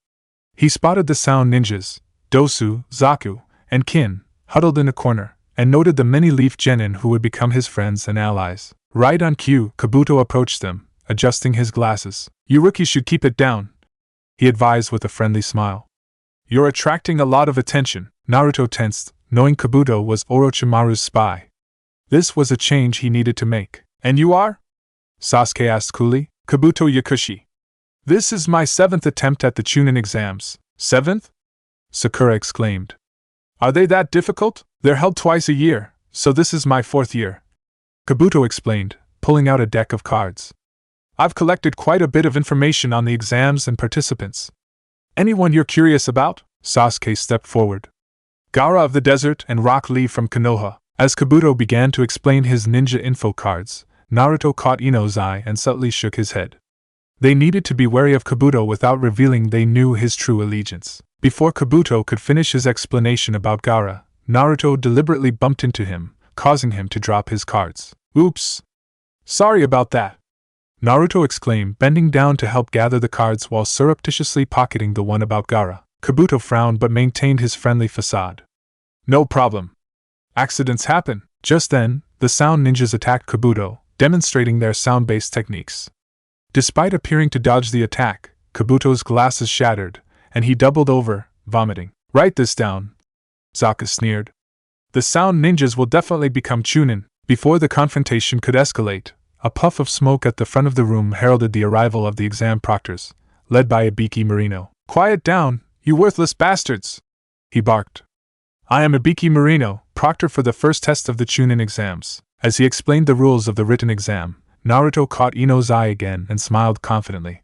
Speaker 1: He spotted the sound ninjas, Dosu, Zaku, and Kin, huddled in a corner, and noted the many leaf genin who would become his friends and allies. Right on cue, Kabuto approached them, adjusting his glasses. You rookies should keep it down, he advised with a friendly smile. You're attracting a lot of attention. Naruto tensed, knowing Kabuto was Orochimaru's spy. This was a change he needed to make. And you are? Sasuke asked coolly. Kabuto Yakushi. This is my 7th attempt at the Chunin exams. 7th? Sakura exclaimed. Are they that difficult? They're held twice a year, so this is my 4th year. Kabuto explained, pulling out a deck of cards. I've collected quite a bit of information on the exams and participants. Anyone you're curious about? Sasuke stepped forward. Gaara of the Desert and Rock Lee from Konoha. As Kabuto began to explain his ninja info cards, Naruto caught Ino's eye and subtly shook his head. They needed to be wary of Kabuto without revealing they knew his true allegiance. Before Kabuto could finish his explanation about Gaara, Naruto deliberately bumped into him, causing him to drop his cards. Oops! Sorry about that! Naruto exclaimed, bending down to help gather the cards while surreptitiously pocketing the one about Gaara. Kabuto frowned but maintained his friendly facade. No problem. Accidents happen. Just then, the sound ninjas attacked Kabuto, demonstrating their sound-based techniques. Despite appearing to dodge the attack, Kabuto's glasses shattered, and he doubled over, vomiting. Write this down. Zaka sneered. The sound ninjas will definitely become Chunin. Before the confrontation could escalate, a puff of smoke at the front of the room heralded the arrival of the exam proctors, led by Ibiki Marino. Quiet down, you worthless bastards! He barked. I am Ibiki Marino, proctor for the first test of the Chunin exams. As he explained the rules of the written exam, Naruto caught Ino's eye again and smiled confidently.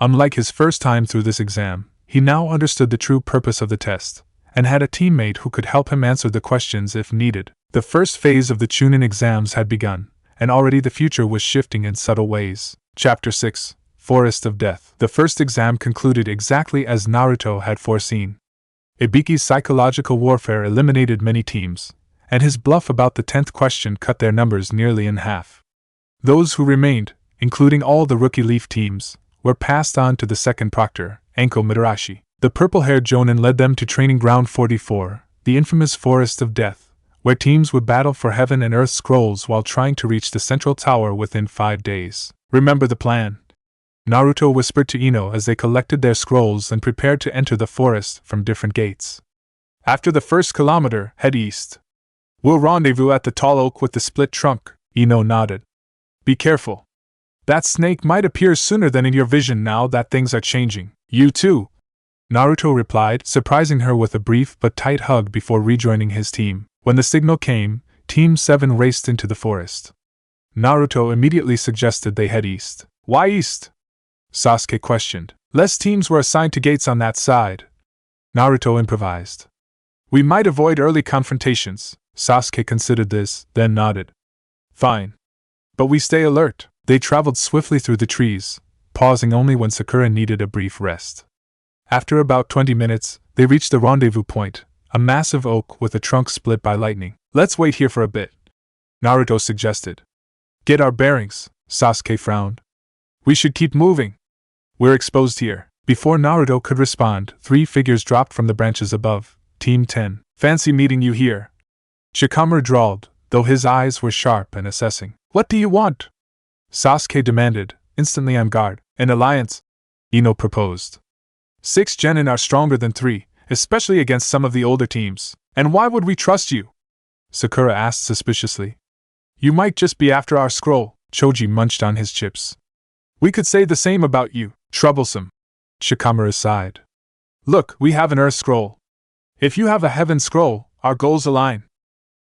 Speaker 1: Unlike his first time through this exam, he now understood the true purpose of the test, and had a teammate who could help him answer the questions if needed. The first phase of the Chunin exams had begun, and already the future was shifting in subtle ways. Chapter 6: Forest of Death. The first exam concluded exactly as Naruto had foreseen. Ibiki's psychological warfare eliminated many teams, and his bluff about the 10th question cut their numbers nearly in half. Those who remained, including all the rookie leaf teams, were passed on to the second proctor, Anko Midarashi. The purple-haired Jonin led them to Training Ground 44, the infamous Forest of Death, where teams would battle for heaven and earth scrolls while trying to reach the central tower within 5 days. Remember the plan? Naruto whispered to Ino as they collected their scrolls and prepared to enter the forest from different gates. After the first kilometer, head east. We'll rendezvous at the tall oak with the split trunk. Ino nodded. Be careful. That snake might appear sooner than in your vision now that things are changing. You too, Naruto replied, surprising her with a brief but tight hug before rejoining his team. When the signal came, Team 7 raced into the forest. Naruto immediately suggested they head east. Why east? Sasuke questioned. Less teams were assigned to gates on that side. Naruto improvised. We might avoid early confrontations. Sasuke considered this, then nodded. Fine. But we stay alert. They traveled swiftly through the trees, pausing only when Sakura needed a brief rest. After about 20 minutes, they reached the rendezvous point, a massive oak with a trunk split by lightning. Let's wait here for a bit, Naruto suggested. Get our bearings, Sasuke frowned. We should keep moving. We're exposed here. Before Naruto could respond, 3 figures dropped from the branches above. Team 10. Fancy meeting you here. Shikamaru drawled, though his eyes were sharp and assessing. What do you want? Sasuke demanded, instantly on guard. An alliance? Ino proposed. 6 genin are stronger than 3, especially against some of the older teams. And why would we trust you? Sakura asked suspiciously. You might just be after our scroll. Choji munched on his chips. We could say the same about you. Troublesome. Shikamaru sighed. Look, we have an Earth scroll. If you have a Heaven scroll, our goals align.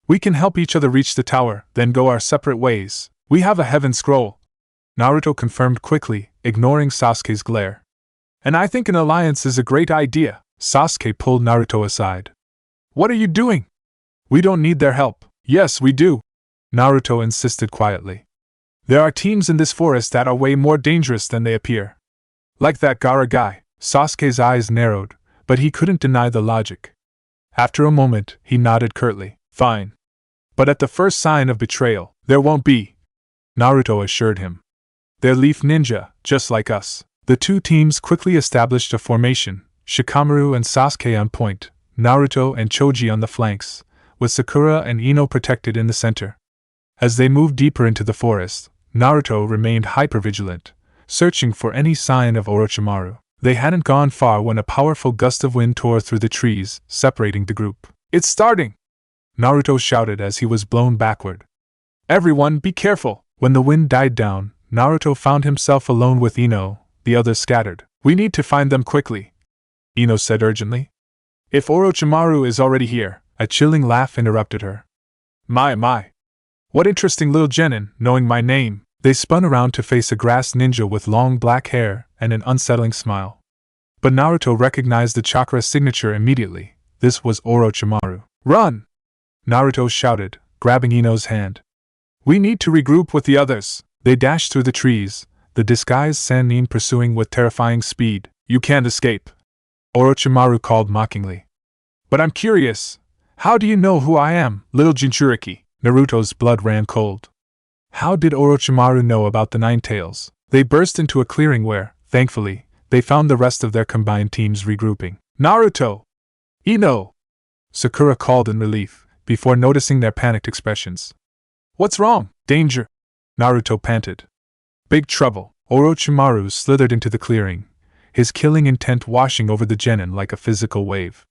Speaker 1: We can help each other reach the tower, then go our separate ways. We have a Heaven scroll. Naruto confirmed quickly, ignoring Sasuke's glare. And I think an alliance is a great idea. Sasuke pulled Naruto aside. What are you doing? We don't need their help. Yes, we do. Naruto insisted quietly. There are teams in this forest that are way more dangerous than they appear. Like that Gaara guy. Sasuke's eyes narrowed, but he couldn't deny the logic. After a moment, he nodded curtly. Fine. But at the first sign of betrayal, there won't be. Naruto assured him. They're leaf ninja, just like us. The 2 teams quickly established a formation, Shikamaru and Sasuke on point, Naruto and Choji on the flanks, with Sakura and Ino protected in the center. As they moved deeper into the forest, Naruto remained hypervigilant, searching for any sign of Orochimaru. They hadn't gone far when a powerful gust of wind tore through the trees, separating the group. It's starting! Naruto shouted as he was blown backward. Everyone, be careful! When the wind died down, Naruto found himself alone with Ino, the others scattered. We need to find them quickly, Ino said urgently. If Orochimaru is already here, a chilling laugh interrupted her. My. What interesting little genin, knowing my name. They spun around to face a grass ninja with long black hair and an unsettling smile. But Naruto recognized the chakra signature immediately. This was Orochimaru. Run! Naruto shouted, grabbing Ino's hand. We need to regroup with the others. They dashed through the trees, the disguised Sannin pursuing with terrifying speed. You can't escape, Orochimaru called mockingly. But I'm curious. How do you know who I am, little Jinchuriki? Naruto's blood ran cold. How did Orochimaru know about the 9 tails? They burst into a clearing where, thankfully, they found the rest of their combined teams regrouping. Naruto! Ino! Sakura called in relief, before noticing their panicked expressions. What's wrong? Danger! Naruto panted. Big trouble. Orochimaru slithered into the clearing, his killing intent washing over the genin like a physical wave.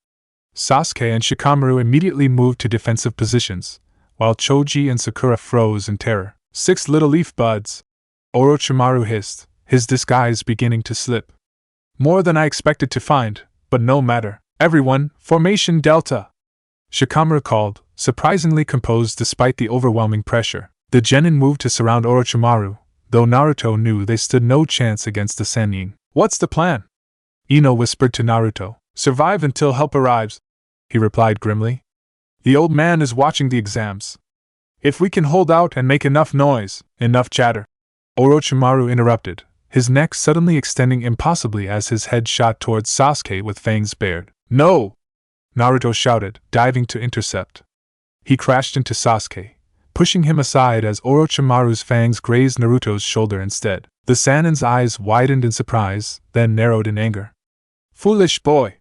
Speaker 1: Sasuke and Shikamaru immediately moved to defensive positions, while Choji and Sakura froze in terror. 6 little leaf buds! Orochimaru hissed, his disguise beginning to slip. More than I expected to find, but no matter. Everyone, formation Delta! Shikamaru called, surprisingly composed despite the overwhelming pressure. The genin moved to surround Orochimaru, though Naruto knew they stood no chance against the Sannin. What's the plan? Ino whispered to Naruto. Survive until help arrives, he replied grimly. The old man is watching the exams. If we can hold out and make enough noise, enough chatter. Orochimaru interrupted, his neck suddenly extending impossibly as his head shot towards Sasuke with fangs bared. No! Naruto shouted, diving to intercept. He crashed into Sasuke, pushing him aside as Orochimaru's fangs grazed Naruto's shoulder instead. The Sannin's eyes widened in surprise, then narrowed in anger. Foolish boy!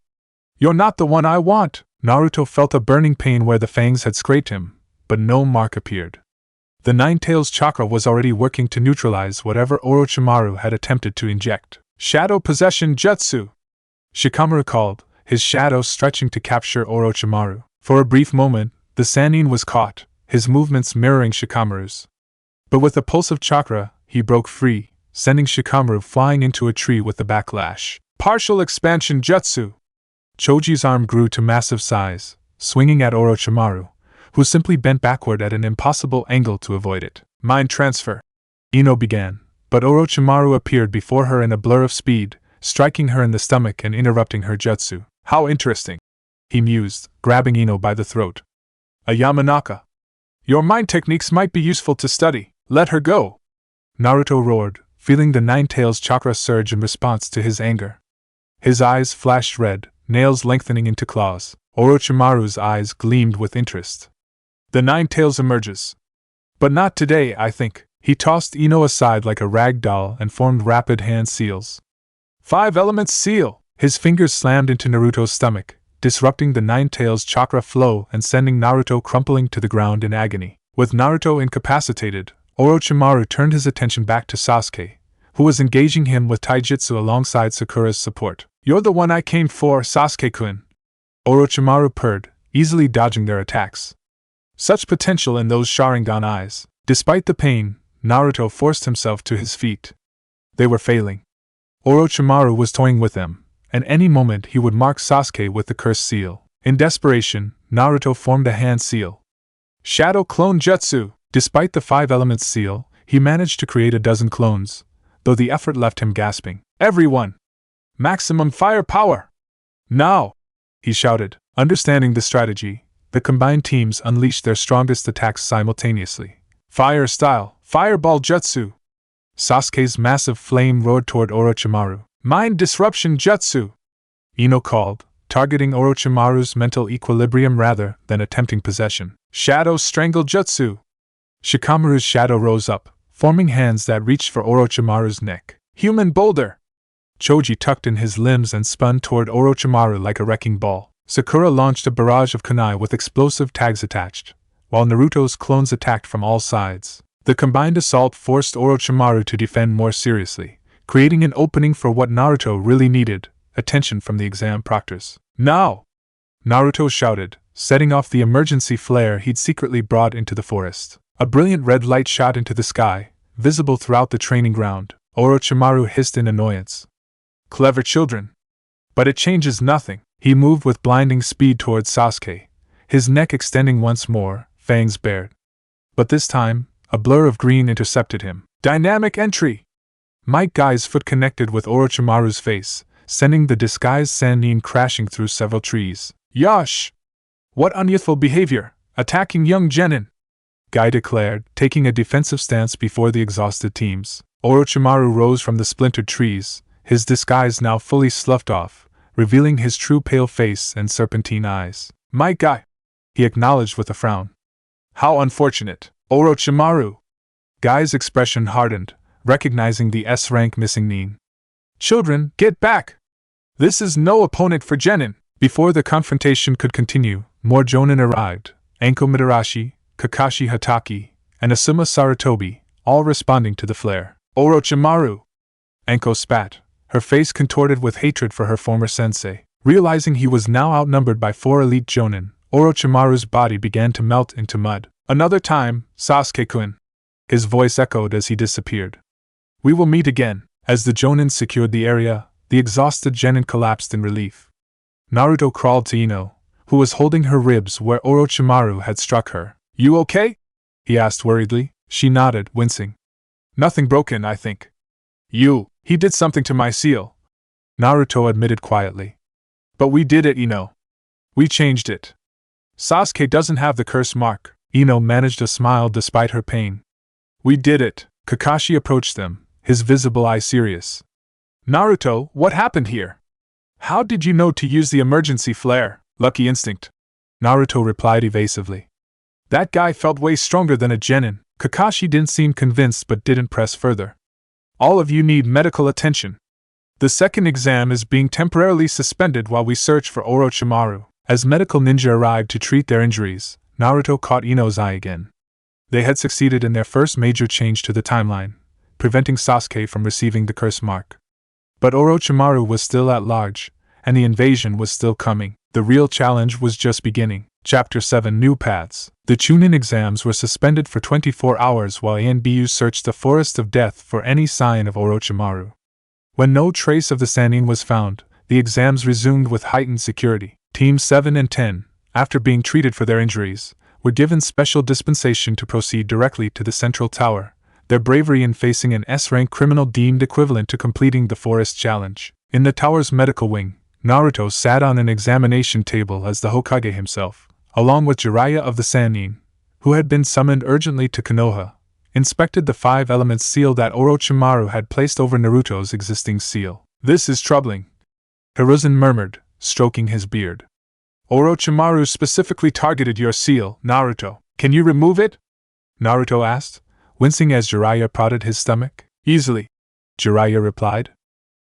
Speaker 1: You're not the one I want! Naruto felt a burning pain where the fangs had scraped him, but no mark appeared. The 9 tails chakra was already working to neutralize whatever Orochimaru had attempted to inject. Shadow possession jutsu! Shikamaru called, his shadow stretching to capture Orochimaru. For a brief moment, the Sannin was caught, his movements mirroring Shikamaru's. But with a pulse of chakra, he broke free, sending Shikamaru flying into a tree with a backlash. Partial expansion jutsu! Choji's arm grew to massive size, swinging at Orochimaru, who simply bent backward at an impossible angle to avoid it. Mind transfer! Ino began, but Orochimaru appeared before her in a blur of speed, striking her in the stomach and interrupting her jutsu. How interesting! He mused, grabbing Ino by the throat. A Yamanaka! Your mind techniques might be useful to study. Let her go! Naruto roared, feeling the 9 tails chakra surge in response to his anger. His eyes flashed red, nails lengthening into claws. Orochimaru's eyes gleamed with interest. The 9 tails emerges. But not today, I think. He tossed Ino aside like a rag doll and formed rapid hand seals. 5 Elements Seal! His fingers slammed into Naruto's stomach, disrupting the Nine Tails chakra flow and sending Naruto crumpling to the ground in agony. With Naruto incapacitated, Orochimaru turned his attention back to Sasuke, who was engaging him with taijutsu alongside Sakura's support. "You're the one I came for, Sasuke-kun," Orochimaru purred, easily dodging their attacks. Such potential in those Sharingan eyes. Despite the pain, Naruto forced himself to his feet. They were failing. Orochimaru was toying with them, and any moment he would mark Sasuke with the cursed seal. In desperation, Naruto formed a hand seal. Shadow Clone Jutsu! Despite the 5 Elements seal, he managed to create a dozen clones, though the effort left him gasping. "Everyone! Maximum firepower! Now!" he shouted. Understanding the strategy, the combined teams unleashed their strongest attacks simultaneously. Fire style, Fireball Jutsu! Sasuke's massive flame roared toward Orochimaru. Mind Disruption Jutsu! Ino called, targeting Orochimaru's mental equilibrium rather than attempting possession. Shadow Strangle Jutsu! Shikamaru's shadow rose up, forming hands that reached for Orochimaru's neck. Human Boulder! Choji tucked in his limbs and spun toward Orochimaru like a wrecking ball. Sakura launched a barrage of kunai with explosive tags attached, while Naruto's clones attacked from all sides. The combined assault forced Orochimaru to defend more seriously, creating an opening for what Naruto really needed: attention from the exam proctors. "Now!" Naruto shouted, setting off the emergency flare he'd secretly brought into the forest. A brilliant red light shot into the sky, visible throughout the training ground. Orochimaru hissed in annoyance. "Clever children! But it changes nothing." He moved with blinding speed towards Sasuke, his neck extending once more, fangs bared. But this time, a blur of green intercepted him. Dynamic entry! Might Guy's foot connected with Orochimaru's face, sending the disguised Sannin crashing through several trees. "Yosh! What unyouthful behavior, attacking young genin!" Guy declared, taking a defensive stance before the exhausted teams. Orochimaru rose from the splintered trees, his disguise now fully sloughed off, revealing his true pale face and serpentine eyes. "My Guy," he acknowledged with a frown. "How unfortunate, Orochimaru!" Guy's expression hardened, recognizing the S-rank missing Nin. "Children, get back! This is no opponent for genin!" Before the confrontation could continue, more jonin arrived: Anko Mitarashi, Kakashi Hatake, and Asuma Sarutobi, all responding to the flare. "Orochimaru!" Anko spat, her face contorted with hatred for her former sensei. Realizing he was now outnumbered by 4 elite jonin, Orochimaru's body began to melt into mud. "Another time, Sasuke-kun!" His voice echoed as he disappeared. "We will meet again." As the jonin secured the area, the exhausted genin collapsed in relief. Naruto crawled to Ino, who was holding her ribs where Orochimaru had struck her. "You okay?" he asked worriedly. She nodded, wincing. "Nothing broken, I think." He did something to my seal," Naruto admitted quietly. "But we did it, Ino. We changed it. Sasuke doesn't have the curse mark." Ino managed a smile despite her pain. "We did it." Kakashi approached them, his visible eye serious. "Naruto, what happened here? How did you know to use the emergency flare?" "Lucky instinct," Naruto replied evasively. "That guy felt way stronger than a genin." Kakashi didn't seem convinced but didn't press further. "All of you need medical attention. The second exam is being temporarily suspended while we search for Orochimaru." As medical ninja arrived to treat their injuries, Naruto caught Ino's eye again. They had succeeded in their first major change to the timeline, preventing Sasuke from receiving the curse mark. But Orochimaru was still at large, and the invasion was still coming. The real challenge was just beginning. Chapter 7: New Paths. The Chunin exams were suspended for 24 hours while ANBU searched the Forest of Death for any sign of Orochimaru. When no trace of the Sannin was found, the exams resumed with heightened security. Teams 7 and 10, after being treated for their injuries, were given special dispensation to proceed directly to the central tower, their bravery in facing an S-rank criminal deemed equivalent to completing the forest challenge. In the tower's medical wing, Naruto sat on an examination table as the Hokage himself, along with Jiraiya of the Sannin, who had been summoned urgently to Konoha, inspected the 5 elements seal that Orochimaru had placed over Naruto's existing seal. "This is troubling," Hiruzen murmured, stroking his beard. "Orochimaru specifically targeted your seal, Naruto. Can you remove it?" Naruto asked, wincing as Jiraiya prodded his stomach. "Easily," Jiraiya replied.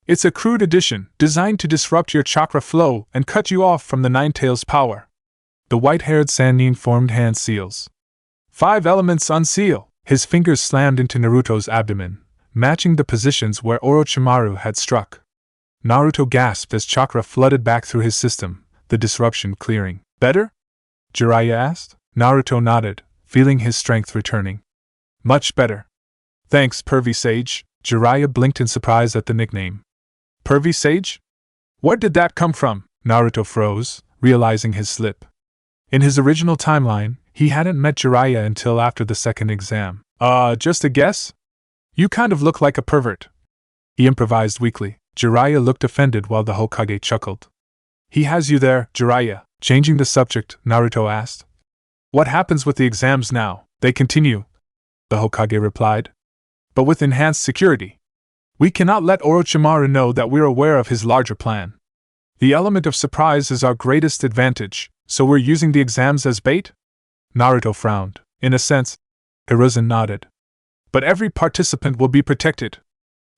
Speaker 1: It's a crude addition, designed to disrupt your chakra flow and cut you off from the Nine Tails' power. The white-haired Sannin formed hand seals. 5 elements unseal. His fingers slammed into Naruto's abdomen, matching the positions where Orochimaru had struck. Naruto gasped as chakra flooded back through his system, the disruption clearing. Better? Jiraiya asked. Naruto nodded, feeling his strength returning. Much better. Thanks, Pervy Sage. Jiraiya blinked in surprise at the nickname. Pervy Sage? Where did that come from? Naruto froze, realizing his slip. In his original timeline, he hadn't met Jiraiya until after the second exam. Just a guess? You kind of look like a pervert. He improvised weakly. Jiraiya looked offended while the Hokage chuckled. He has you there, Jiraiya. Changing the subject, Naruto asked. What happens with the exams now? They continue, the Hokage replied. But with enhanced security. We cannot let Orochimaru know that we're aware of his larger plan. The element of surprise is our greatest advantage, so we're using the exams as bait? Naruto frowned. In a sense, Hiruzen nodded. But every participant will be protected.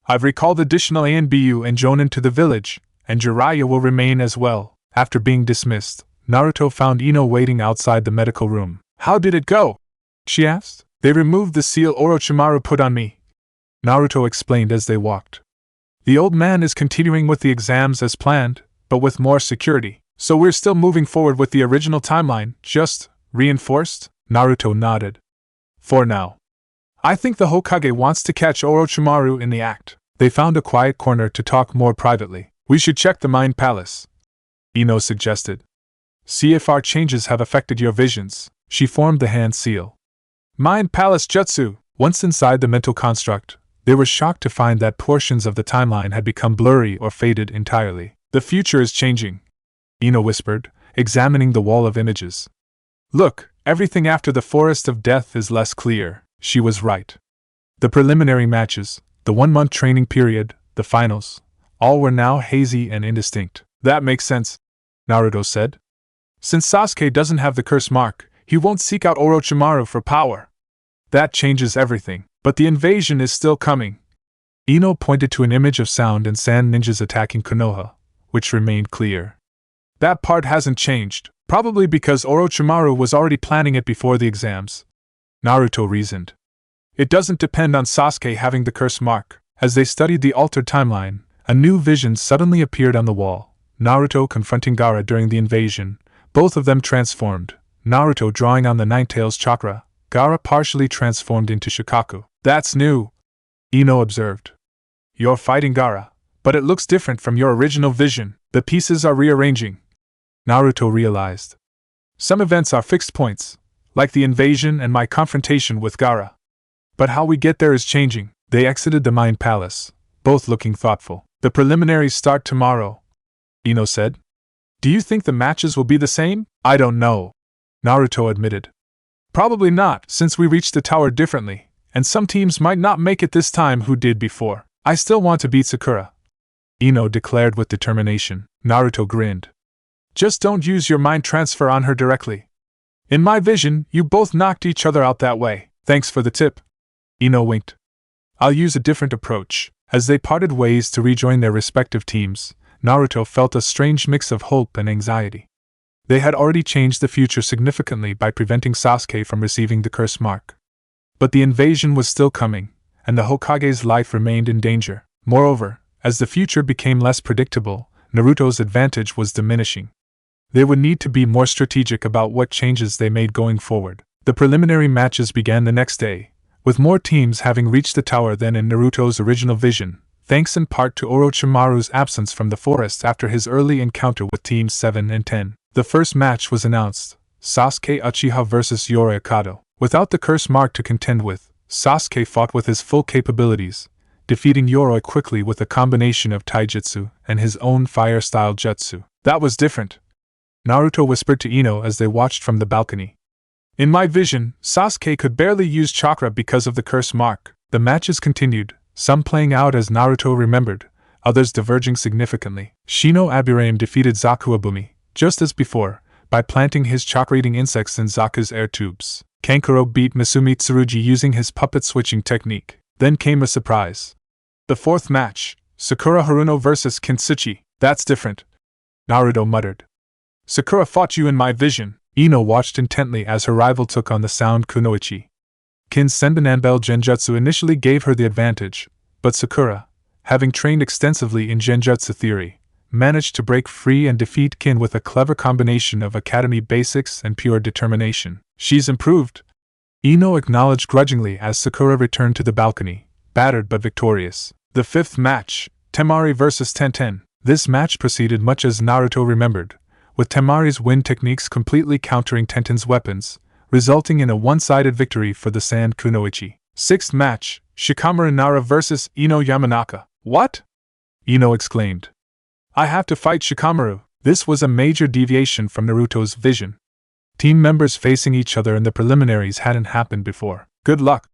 Speaker 1: I've recalled additional ANBU and Jonin to the village, and Jiraiya will remain as well. After being dismissed, Naruto found Ino waiting outside the medical room. How did it go? She asked. They removed the seal Orochimaru put on me, Naruto explained as they walked. The old man is continuing with the exams as planned, but with more security. So we're still moving forward with the original timeline, just reinforced? Naruto nodded. For now. I think the Hokage wants to catch Orochimaru in the act. They found a quiet corner to talk more privately. We should check the Mind Palace, Ino suggested. See if our changes have affected your visions. She formed the hand seal. Mind Palace Jutsu. Once inside the mental construct, they were shocked to find that portions of the timeline had become blurry or faded entirely. The future is changing, Ino whispered, examining the wall of images. Look, everything after the Forest of Death is less clear. She was right. The preliminary matches, the 1-month training period, the finals, all were now hazy and indistinct. That makes sense, Naruto said. Since Sasuke doesn't have the curse mark, he won't seek out Orochimaru for power. That changes everything, but the invasion is still coming. Ino pointed to an image of sound and sand ninjas attacking Konoha, which remained clear. That part hasn't changed, probably because Orochimaru was already planning it before the exams, Naruto reasoned. It doesn't depend on Sasuke having the curse mark. As they studied the altered timeline, a new vision suddenly appeared on the wall. Naruto confronting Gaara during the invasion, both of them transformed, Naruto drawing on the Ninetales chakra, Gaara partially transformed into Shikaku. That's new, Ino observed. You're fighting Gaara, but it looks different from your original vision. The pieces are rearranging, Naruto realized. Some events are fixed points, like the invasion and my confrontation with Gaara. But how we get there is changing. They exited the Mind Palace, both looking thoughtful. The preliminaries start tomorrow, Ino said. Do you think the matches will be the same? I don't know, Naruto admitted. Probably not, since we reached the tower differently, and some teams might not make it this time who did before. I still want to beat Sakura, Ino declared with determination. Naruto grinned. Just don't use your mind transfer on her directly. In my vision, you both knocked each other out that way. Thanks for the tip, Ino winked. I'll use a different approach. As they parted ways to rejoin their respective teams, Naruto felt a strange mix of hope and anxiety. They had already changed the future significantly by preventing Sasuke from receiving the curse mark. But the invasion was still coming, and the Hokage's life remained in danger. Moreover, as the future became less predictable, Naruto's advantage was diminishing. They would need to be more strategic about what changes they made going forward. The preliminary matches began the next day, with more teams having reached the tower than in Naruto's original vision, thanks in part to Orochimaru's absence from the forest after his early encounter with Teams 7 and 10. The first match was announced, Sasuke Uchiha vs Yoroi Akado. Without the curse mark to contend with, Sasuke fought with his full capabilities, defeating Yoroi quickly with a combination of taijutsu and his own fire-style jutsu. That was different, Naruto whispered to Ino as they watched from the balcony. In my vision, Sasuke could barely use chakra because of the curse mark. The matches continued, some playing out as Naruto remembered, others diverging significantly. Shino Aburame defeated Zaku Abumi, just as before, by planting his chakra-eating insects in Zaku's air tubes. Kankuro beat Misumi Tsurugi using his puppet switching technique. Then came a surprise. The fourth match, Sakura Haruno vs Kintsuchi, that's different, Naruto muttered. Sakura fought you in my vision. Ino watched intently as her rival took on the sound kunoichi. Kin's Senbonanbel Genjutsu initially gave her the advantage, but Sakura, having trained extensively in Genjutsu theory, managed to break free and defeat Kin with a clever combination of academy basics and pure determination. She's improved, Ino acknowledged grudgingly as Sakura returned to the balcony, battered but victorious. The fifth match, Temari vs Tenten. This match proceeded much as Naruto remembered, with Temari's wind techniques completely countering Tenten's weapons, resulting in a one-sided victory for the Sand Kunoichi. Sixth match, Shikamaru Nara vs Ino Yamanaka. What? Ino exclaimed. I have to fight Shikamaru. This was a major deviation from Naruto's vision. Team members facing each other in the preliminaries hadn't happened before. Good luck,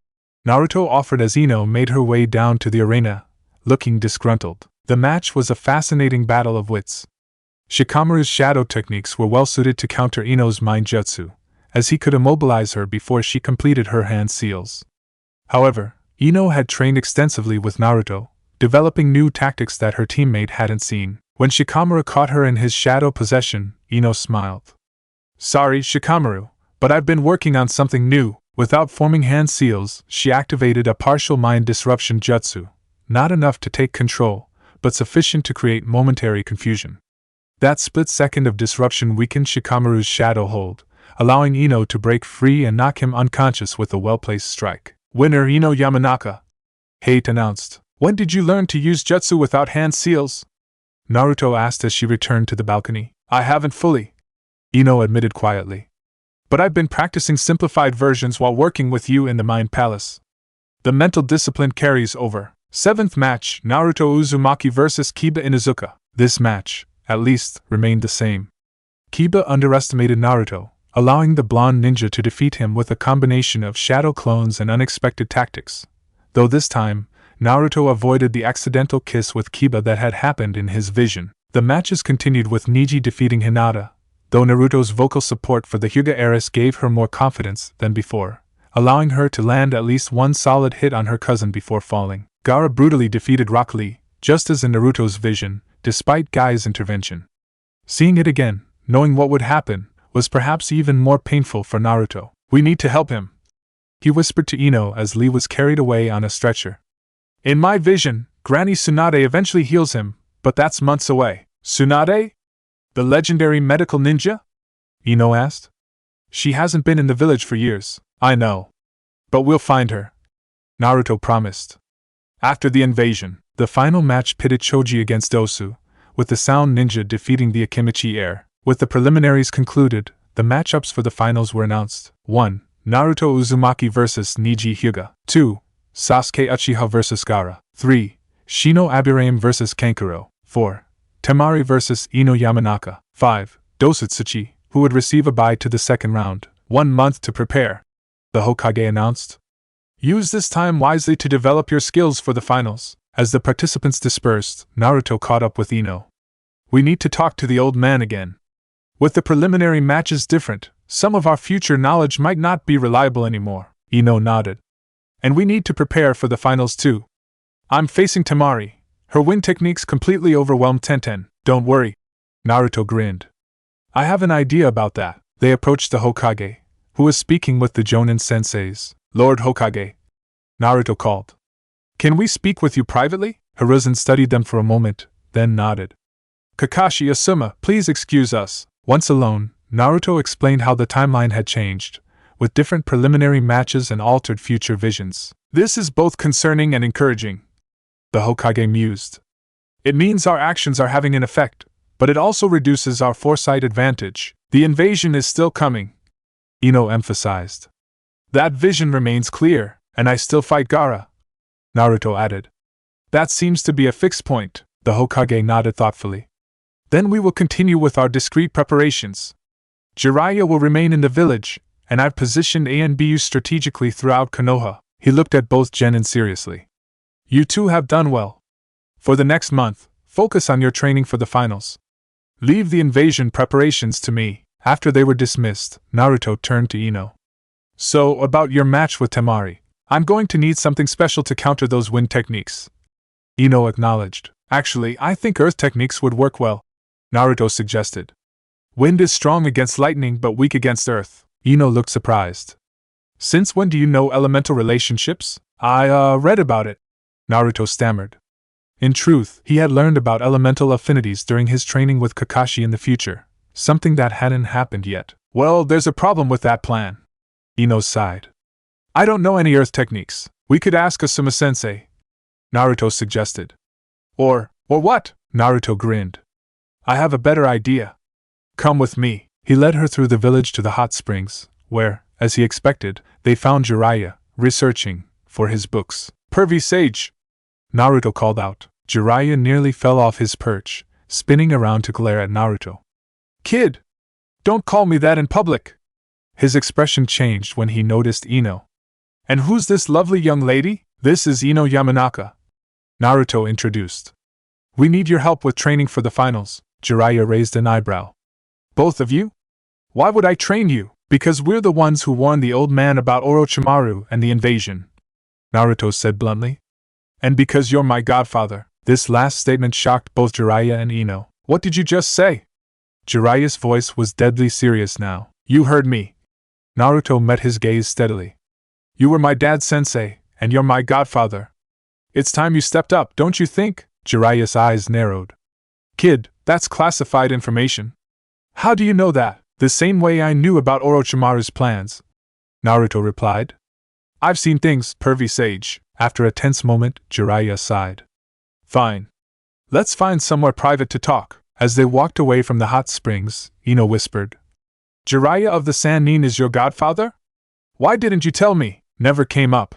Speaker 1: Naruto offered as Ino made her way down to the arena, looking disgruntled. The match was a fascinating battle of wits. Shikamaru's shadow techniques were well suited to counter Ino's mind jutsu, as he could immobilize her before she completed her hand seals. However, Ino had trained extensively with Naruto, developing new tactics that her teammate hadn't seen. When Shikamaru caught her in his shadow possession, Ino smiled. Sorry, Shikamaru, but I've been working on something new. Without forming hand seals, she activated a partial mind disruption jutsu, not enough to take control, but sufficient to create momentary confusion. That split second of disruption weakened Shikamaru's shadow hold, allowing Ino to break free and knock him unconscious with a well-placed strike. Winner Ino Yamanaka, Hate announced. When did you learn to use jutsu without hand seals? Naruto asked as she returned to the balcony. I haven't fully, Ino admitted quietly. But I've been practicing simplified versions while working with you in the Mind Palace. The mental discipline carries over. Seventh match, Naruto Uzumaki vs Kiba Inuzuka. This match, at least, remained the same. Kiba underestimated Naruto, allowing the blonde ninja to defeat him with a combination of shadow clones and unexpected tactics. Though this time, Naruto avoided the accidental kiss with Kiba that had happened in his vision. The matches continued with Niji defeating Hinata, though Naruto's vocal support for the Hyuga heiress gave her more confidence than before, allowing her to land at least one solid hit on her cousin before falling. Gaara brutally defeated Rock Lee, just as in Naruto's vision, despite Gai's intervention. Seeing it again, knowing what would happen, was perhaps even more painful for Naruto. We need to help him, he whispered to Ino as Lee was carried away on a stretcher. In my vision, Granny Tsunade eventually heals him, but that's months away. Tsunade? The legendary medical ninja? Ino asked. She hasn't been in the village for years. I know. But we'll find her, Naruto promised. After the invasion, the final match pitted Choji against Osu, with the Sound Ninja defeating the Akimichi heir. With the preliminaries concluded, the matchups for the finals were announced. 1. Naruto Uzumaki vs Niji Hyuga. 2. Sasuke Uchiha vs Gaara. 3. Shino Aburaim vs Kankuro. 4. Temari vs Ino Yamanaka. 5. Dosatsuchi, who would receive a bye to the second round. 1 month to prepare, the Hokage announced. Use this time wisely to develop your skills for the finals. As the participants dispersed, Naruto caught up with Ino. We need to talk to the old man again. With the preliminary matches different, some of our future knowledge might not be reliable anymore. Ino nodded. And we need to prepare for the finals too. I'm facing Temari. Her wind techniques completely overwhelmed Tenten. Don't worry, Naruto grinned. I have an idea about that. They approached the Hokage, who was speaking with the Jonin senseis. Lord Hokage, Naruto called. Can we speak with you privately? Hiruzen studied them for a moment, then nodded. Kakashi Asuma, please excuse us. Once alone, Naruto explained how the timeline had changed, with different preliminary matches and altered future visions. This is both concerning and encouraging, the Hokage mused. It means our actions are having an effect, but it also reduces our foresight advantage. The invasion is still coming, Ino emphasized. That vision remains clear, and I still fight Gaara, Naruto added. That seems to be a fixed point, the Hokage nodded thoughtfully. Then we will continue with our discreet preparations. Jiraiya will remain in the village, and I've positioned A and BU strategically throughout Konoha. He looked at both Genin seriously. You two have done well. For the next month, focus on your training for the finals. Leave the invasion preparations to me. After they were dismissed, Naruto turned to Ino. So, about your match with Temari, I'm going to need something special to counter those wind techniques. Ino acknowledged. Actually, I think earth techniques would work well, Naruto suggested. Wind is strong against lightning but weak against earth. Ino looked surprised. Since when do you know elemental relationships? I read about it, Naruto stammered. In truth, he had learned about elemental affinities during his training with Kakashi in the future, something that hadn't happened yet. Well, there's a problem with that plan. Ino sighed. I don't know any earth techniques. We could ask Asuma-sensei, Naruto suggested. Or what? Naruto grinned. I have a better idea. Come with me. He led her through the village to the hot springs, where, as he expected, they found Jiraiya, researching for his books. Pervy sage! Naruto called out. Jiraiya nearly fell off his perch, spinning around to glare at Naruto. Kid! Don't call me that in public! His expression changed when he noticed Ino. And who's this lovely young lady? This is Ino Yamanaka, Naruto introduced. We need your help with training for the finals. Jiraiya raised an eyebrow. Both of you? Why would I train you? Because we're the ones who warned the old man about Orochimaru and the invasion, Naruto said bluntly. And because you're my godfather. This last statement shocked both Jiraiya and Ino. What did you just say? Jiraiya's voice was deadly serious now. You heard me. Naruto met his gaze steadily. You were my dad's sensei, and you're my godfather. It's time you stepped up, don't you think? Jiraiya's eyes narrowed. Kid, that's classified information. How do you know that? The same way I knew about Orochimaru's plans, Naruto replied. I've seen things, pervy sage. After a tense moment, Jiraiya sighed. Fine. Let's find somewhere private to talk. As they walked away from the hot springs, Ino whispered. Jiraiya of the Sannin is your godfather? Why didn't you tell me? Never came up.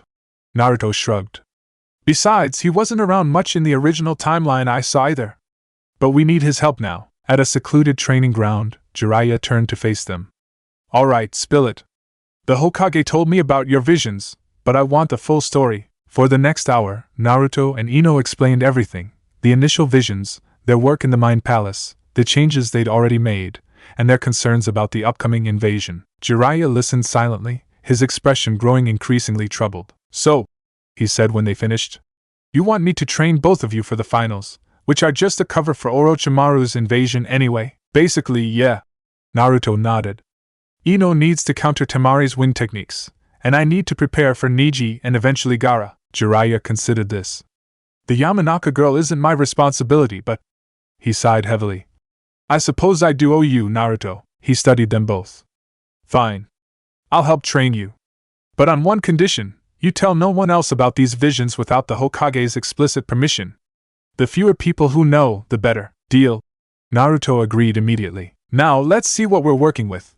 Speaker 1: Naruto shrugged. Besides, he wasn't around much in the original timeline I saw either. But we need his help now. At a secluded training ground, Jiraiya turned to face them. Alright, spill it. The Hokage told me about your visions, but I want the full story. For the next hour, Naruto and Ino explained everything. The initial visions, their work in the Mind Palace, the changes they'd already made, and their concerns about the upcoming invasion. Jiraiya listened silently, his expression growing increasingly troubled. So, he said when they finished, you want me to train both of you for the finals, which are just a cover for Orochimaru's invasion anyway? Basically, yeah. Naruto nodded. Ino needs to counter Temari's wind techniques, and I need to prepare for Neji and eventually Gaara. Jiraiya considered this. The Yamanaka girl isn't my responsibility, but... He sighed heavily. I suppose I do owe you, Naruto. He studied them both. Fine. I'll help train you. But on one condition, you tell no one else about these visions without the Hokage's explicit permission. The fewer people who know, the better. Deal? Naruto agreed immediately. Now let's see what we're working with.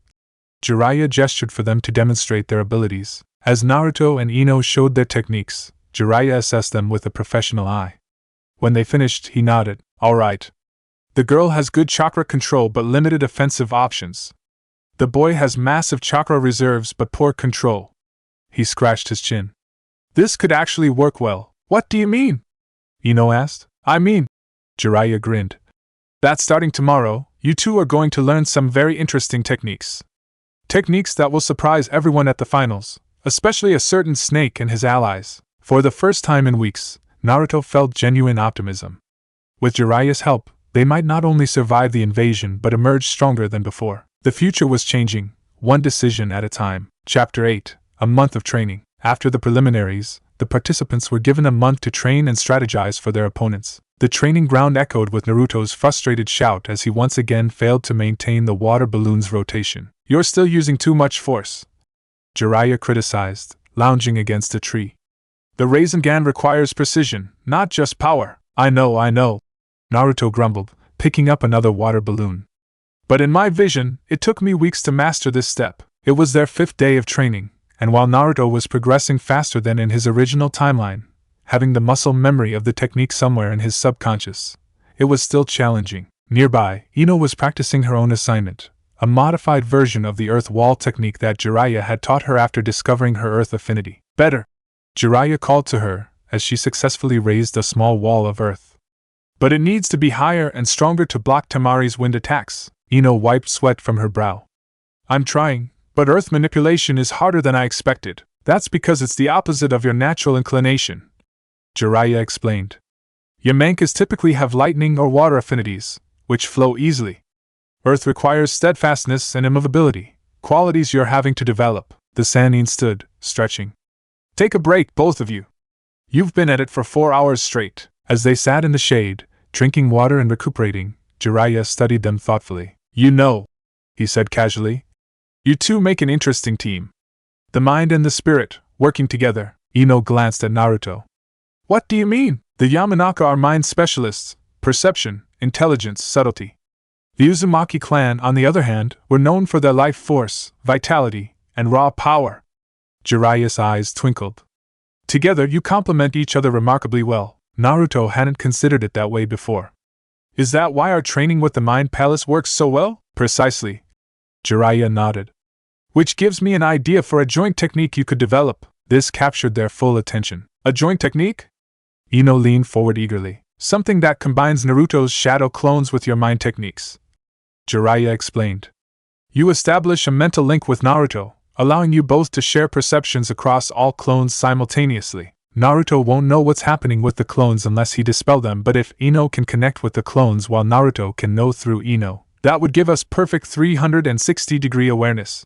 Speaker 1: Jiraiya gestured for them to demonstrate their abilities. As Naruto and Ino showed their techniques, Jiraiya assessed them with a professional eye. When they finished, he nodded. All right. The girl has good chakra control but limited offensive options. The boy has massive chakra reserves but poor control. He scratched his chin. This could actually work well. What do you mean? Ino asked. I mean, Jiraiya grinned. That starting tomorrow, you two are going to learn some very interesting techniques. Techniques that will surprise everyone at the finals, especially a certain snake and his allies. For the first time in weeks, Naruto felt genuine optimism. With Jiraiya's help, they might not only survive the invasion but emerge stronger than before. The future was changing, one decision at a time. Chapter 8, A Month of Training. After the preliminaries, the participants were given a month to train and strategize for their opponents. The training ground echoed with Naruto's frustrated shout as he once again failed to maintain the water balloon's rotation. You're still using too much force, Jiraiya criticized, lounging against a tree. The Rasengan requires precision, not just power. I know, Naruto grumbled, picking up another water balloon. But in my vision, it took me weeks to master this step. It was their 5th day of training, and while Naruto was progressing faster than in his original timeline, having the muscle memory of the technique somewhere in his subconscious, it was still challenging. Nearby, Ino was practicing her own assignment, a modified version of the earth wall technique that Jiraiya had taught her after discovering her earth affinity. Better! Jiraiya called to her as she successfully raised a small wall of earth. But it needs to be higher and stronger to block Temari's wind attacks. Ino wiped sweat from her brow. I'm trying, but earth manipulation is harder than I expected. That's because it's the opposite of your natural inclination, Jiraiya explained. Yamancas typically have lightning or water affinities, which flow easily. Earth requires steadfastness and immovability, qualities you're having to develop. The Sannin stood, stretching. Take a break, both of you. You've been at it for 4 hours straight. As they sat in the shade, drinking water and recuperating, Jiraiya studied them thoughtfully. You know, he said casually, you two make an interesting team. The mind and the spirit, working together. Ino glanced at Naruto. What do you mean? The Yamanaka are mind specialists, perception, intelligence, subtlety. The Uzumaki clan, on the other hand, were known for their life force, vitality, and raw power. Jiraiya's eyes twinkled. Together you complement each other remarkably well. Naruto hadn't considered it that way before. Is that why our training with the Mind Palace works so well? Precisely. Jiraiya nodded. Which gives me an idea for a joint technique you could develop. This captured their full attention. A joint technique? Ino leaned forward eagerly. Something that combines Naruto's shadow clones with your mind techniques. Jiraiya explained. You establish a mental link with Naruto, allowing you both to share perceptions across all clones simultaneously. Naruto won't know what's happening with the clones unless he dispels them, but if Ino can connect with the clones while Naruto can know through Ino, that would give us perfect 360-degree awareness.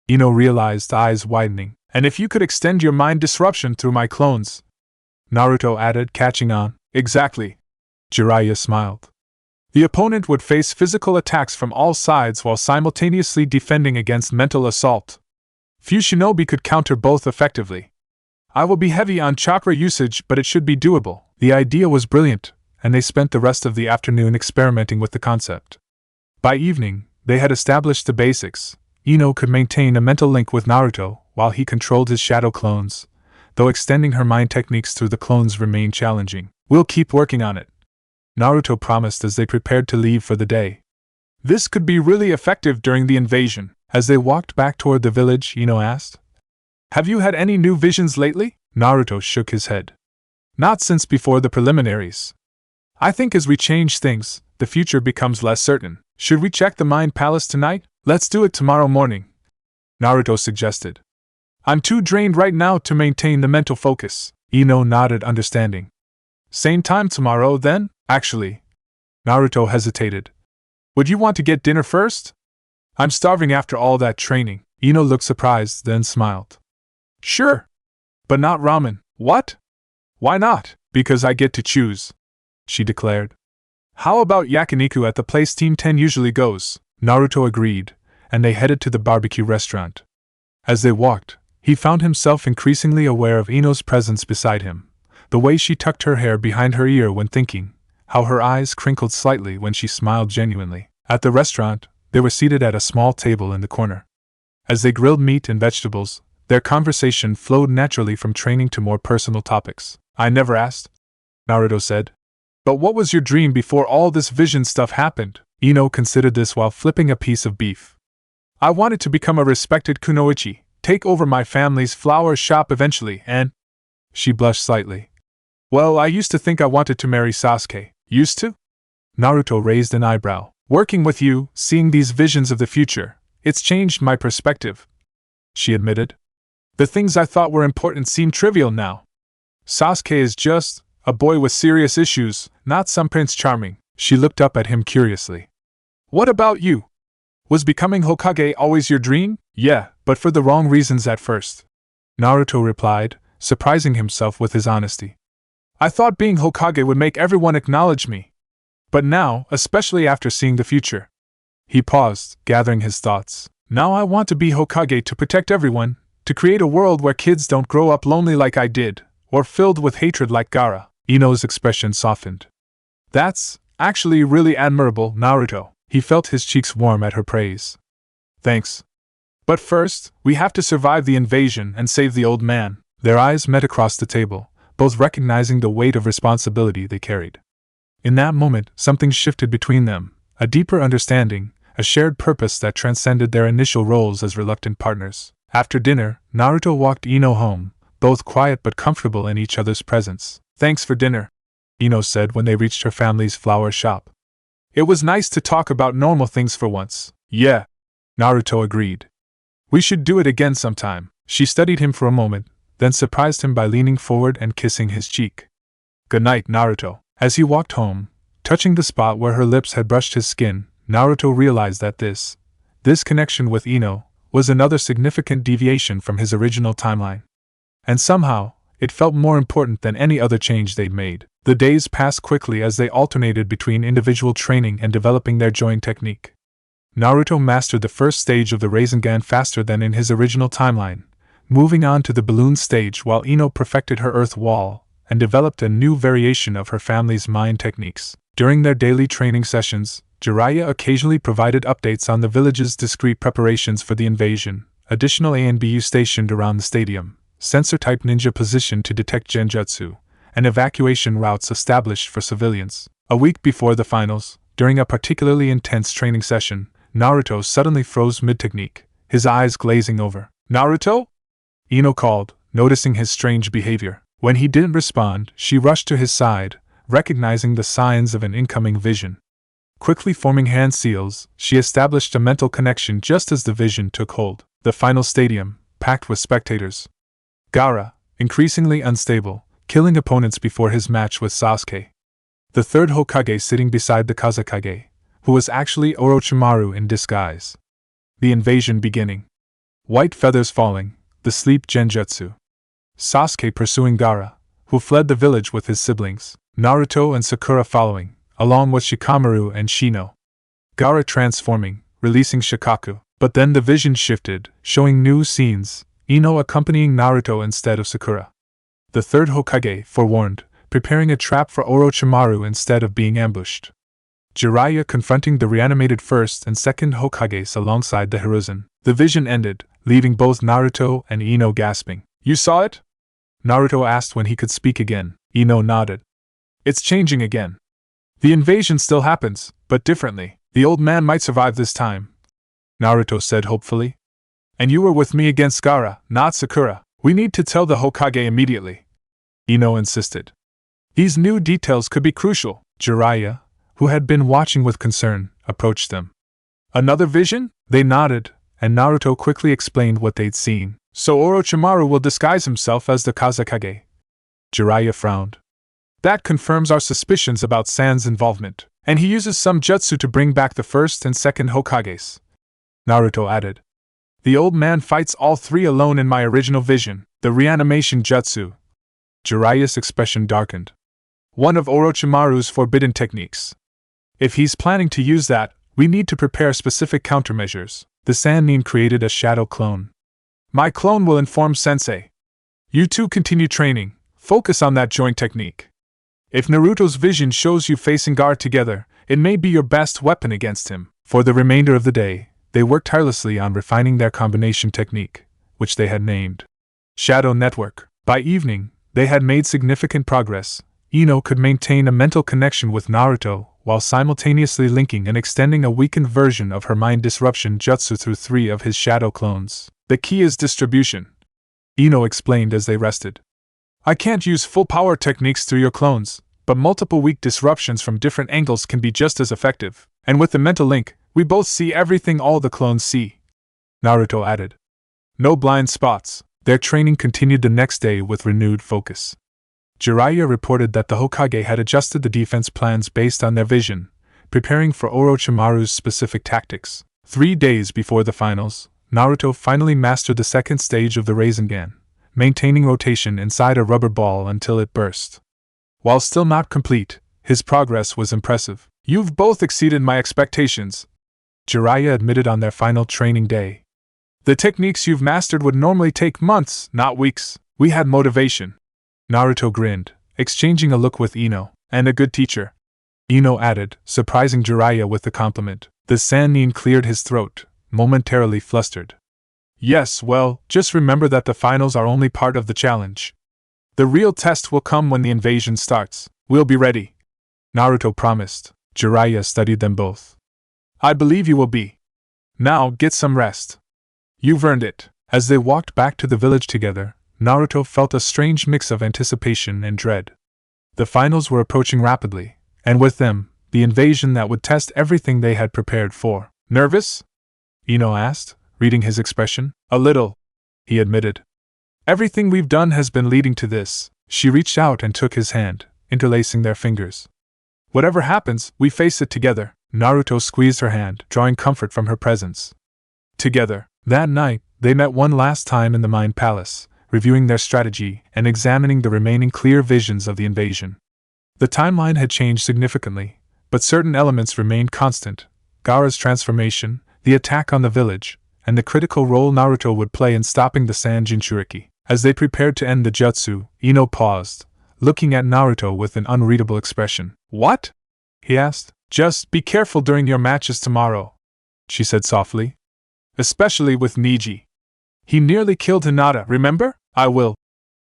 Speaker 1: Ino realized, eyes widening. And if you could extend your mind disruption through my clones? Naruto added, catching on. Exactly. Jiraiya smiled. The opponent would face physical attacks from all sides while simultaneously defending against mental assault. Few shinobi could counter both effectively. I will be heavy on chakra usage, but it should be doable. The idea was brilliant, and they spent the rest of the afternoon experimenting with the concept. By evening, they had established the basics. Ino could maintain a mental link with Naruto while he controlled his shadow clones, though extending her mind techniques through the clones remained challenging. We'll keep working on it, Naruto promised as they prepared to leave for the day. This could be really effective during the invasion. As they walked back toward the village, Ino asked, Have you had any new visions lately? Naruto shook his head. Not since before the preliminaries. I think as we change things, the future becomes less certain. Should we check the Mind Palace tonight? Let's do it tomorrow morning, Naruto suggested. I'm too drained right now to maintain the mental focus. Ino nodded, understanding. Same time tomorrow, then? Actually, Naruto hesitated. Would you want to get dinner first? I'm starving after all that training. Ino looked surprised, then smiled. Sure. But not ramen. What? Why not? Because I get to choose, she declared. How about yakiniku at the place Team 10 usually goes? Naruto agreed, and they headed to the barbecue restaurant. As they walked, he found himself increasingly aware of Ino's presence beside him, the way she tucked her hair behind her ear when thinking, how her eyes crinkled slightly when she smiled genuinely. At the restaurant, they were seated at a small table in the corner. As they grilled meat and vegetables, their conversation flowed naturally from training to more personal topics. I never asked, Naruto said. But what was your dream before all this vision stuff happened? Ino considered this while flipping a piece of beef. I wanted to become a respected kunoichi, take over my family's flower shop eventually, and… She blushed slightly. Well, I used to think I wanted to marry Sasuke. Used to? Naruto raised an eyebrow. Working with you, seeing these visions of the future, it's changed my perspective, she admitted. The things I thought were important seem trivial now. Sasuke is just a boy with serious issues, not some Prince Charming. She looked up at him curiously. What about you? Was becoming Hokage always your dream? Yeah, but for the wrong reasons at first, Naruto replied, surprising himself with his honesty. I thought being Hokage would make everyone acknowledge me. But now, especially after seeing the future. He paused, gathering his thoughts. Now I want to be Hokage to protect everyone, to create a world where kids don't grow up lonely like I did, or filled with hatred like Gaara. Ino's expression softened. That's actually really admirable, Naruto. He felt his cheeks warm at her praise. Thanks. But first, we have to survive the invasion and save the old man. Their eyes met across the table, both recognizing the weight of responsibility they carried. In that moment, something shifted between them, a deeper understanding, a shared purpose that transcended their initial roles as reluctant partners. After dinner, Naruto walked Ino home, both quiet but comfortable in each other's presence. Thanks for dinner, Ino said when they reached her family's flower shop. It was nice to talk about normal things for once. Yeah, Naruto agreed. We should do it again sometime. She studied him for a moment, then surprised him by leaning forward and kissing his cheek. Good night, Naruto. As he walked home, touching the spot where her lips had brushed his skin, Naruto realized that this connection with Ino was another significant deviation from his original timeline. And somehow, it felt more important than any other change they'd made. The days passed quickly as they alternated between individual training and developing their joint technique. Naruto mastered the first stage of the Rasengan faster than in his original timeline, moving on to the balloon stage, while Ino perfected her earth wall and developed a new variation of her family's mind techniques. During their daily training sessions, Jiraiya occasionally provided updates on the village's discreet preparations for the invasion, additional ANBU stationed around the stadium, sensor-type ninja positioned to detect genjutsu, and evacuation routes established for civilians. A week before the finals, during a particularly intense training session, Naruto suddenly froze mid-technique, his eyes glazing over. "Naruto?" Ino called, noticing his strange behavior. When he didn't respond, she rushed to his side, recognizing the signs of an incoming vision. Quickly forming hand seals, she established a mental connection just as the vision took hold. The final stadium, packed with spectators. Gaara, increasingly unstable, killing opponents before his match with Sasuke. The third Hokage sitting beside the Kazekage, who was actually Orochimaru in disguise. The invasion beginning. White feathers falling, the sleep genjutsu. Sasuke pursuing Gaara, who fled the village with his siblings. Naruto and Sakura following, along with Shikamaru and Shino. Gaara transforming, releasing Shikaku. But then the vision shifted, showing new scenes, Ino accompanying Naruto instead of Sakura. The third Hokage, forewarned, preparing a trap for Orochimaru instead of being ambushed. Jiraiya confronting the reanimated first and second Hokages alongside the Hiruzen. The vision ended, leaving both Naruto and Ino gasping. "You saw it?" Naruto asked when he could speak again. Ino nodded. "It's changing again. The invasion still happens, but differently. The old man might survive this time," Naruto said hopefully. "And you were with me against Gaara, not Sakura. We need to tell the Hokage immediately," Ino insisted. "These new details could be crucial." Jiraiya, who had been watching with concern, approached them. "Another vision?" They nodded, and Naruto quickly explained what they'd seen. "So Orochimaru will disguise himself as the Kazekage?" Jiraiya frowned. "That confirms our suspicions about San's involvement, and he uses some jutsu to bring back the first and second Hokages," Naruto added. "The old man fights all three alone in my original vision, the reanimation jutsu." Jiraiya's expression darkened. "One of Orochimaru's forbidden techniques. If he's planning to use that, we need to prepare specific countermeasures." The Sannin created a shadow clone. "My clone will inform Sensei. You two continue training, focus on that joint technique. If Naruto's vision shows you facing Gaara together, it may be your best weapon against him." For the remainder of the day, they worked tirelessly on refining their combination technique, which they had named Shadow Network. By evening, they had made significant progress. Ino could maintain a mental connection with Naruto, while simultaneously linking and extending a weakened version of her mind disruption jutsu through 3 of his shadow clones. "The key is distribution," Ino explained as they rested. "I can't use full power techniques through your clones, but multiple weak disruptions from different angles can be just as effective. And with the mental link, we both see everything all the clones see," Naruto added. "No blind spots." Their training continued the next day with renewed focus. Jiraiya reported that the Hokage had adjusted the defense plans based on their vision, preparing for Orochimaru's specific tactics. 3 days before the finals, Naruto finally mastered the second stage of the Rasengan, maintaining rotation inside a rubber ball until it burst. While still not complete, his progress was impressive. "You've both exceeded my expectations," Jiraiya admitted on their final training day. "The techniques you've mastered would normally take months, not weeks. We had motivation." Naruto grinned, exchanging a look with Ino. "And a good teacher," Ino added, surprising Jiraiya with the compliment. The Sannin cleared his throat, momentarily flustered. "Yes, well, just remember that the finals are only part of the challenge. The real test will come when the invasion starts. We'll be ready," Naruto promised. Jiraiya studied them both. "I believe you will be. Now get some rest. You've earned it." As they walked back to the village together, Naruto felt a strange mix of anticipation and dread. The finals were approaching rapidly, and with them, the invasion that would test everything they had prepared for. "Nervous?" Ino asked, reading his expression. "A little," he admitted. "Everything we've done has been leading to this." She reached out and took his hand, interlacing their fingers. Whatever happens, we face it together. Naruto squeezed her hand, drawing comfort from her presence. Together. That night, they met one last time in the Mind Palace, reviewing their strategy and examining the remaining clear visions of the invasion. The timeline had changed significantly, but certain elements remained constant: Gaara's transformation, the attack on the village, and the critical role Naruto would play in stopping the Sand Jinchuriki. As they prepared to end the jutsu, Ino paused, looking at Naruto with an unreadable expression. "What?" he asked. "Just be careful during your matches tomorrow," she said softly. "Especially with Neji. He nearly killed Hinata, remember?" "I will,"